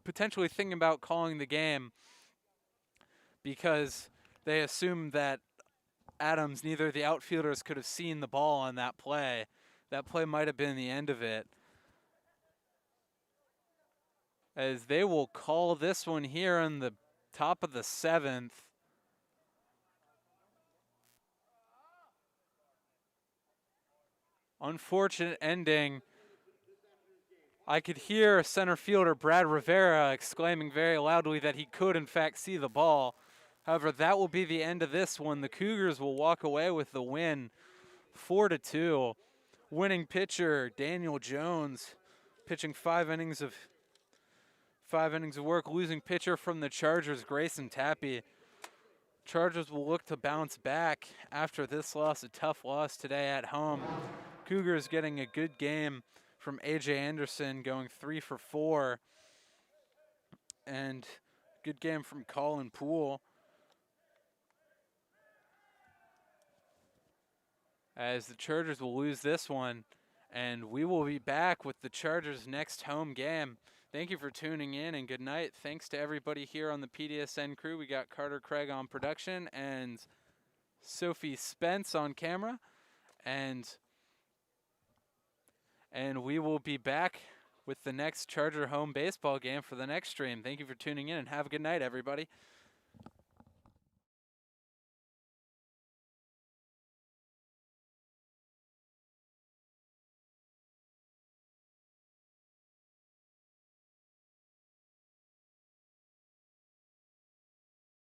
potentially thinking about calling the game because they assume that Adams, neither of the outfielders could have seen the ball on that play. That play might have been the end of it. as they will call this one here in the top of the 7th. Unfortunate ending. I could hear center fielder Brad Rivera exclaiming very loudly that he could in fact see the ball. However, that will be the end of this one. The Cougars will walk away with the win, 4-2. Winning pitcher Daniel Jones pitching 5 innings of work. Losing pitcher from the Chargers, Grayson Tappy. Chargers will look to bounce back after this loss, a tough loss today at home. Cougars getting a good game from A.J. Anderson, going 3 for 4. And good game from Colin Poole. As the Chargers will lose this one. And we will be back with the Chargers' next home game. Thank you for tuning in, and good night. Thanks to everybody here on the PDSN crew. We got Carter Craig on production and Sophie Spence on camera. And we will be back with the next Charger home baseball game for the next stream. Thank you for tuning in, and have a good night, everybody.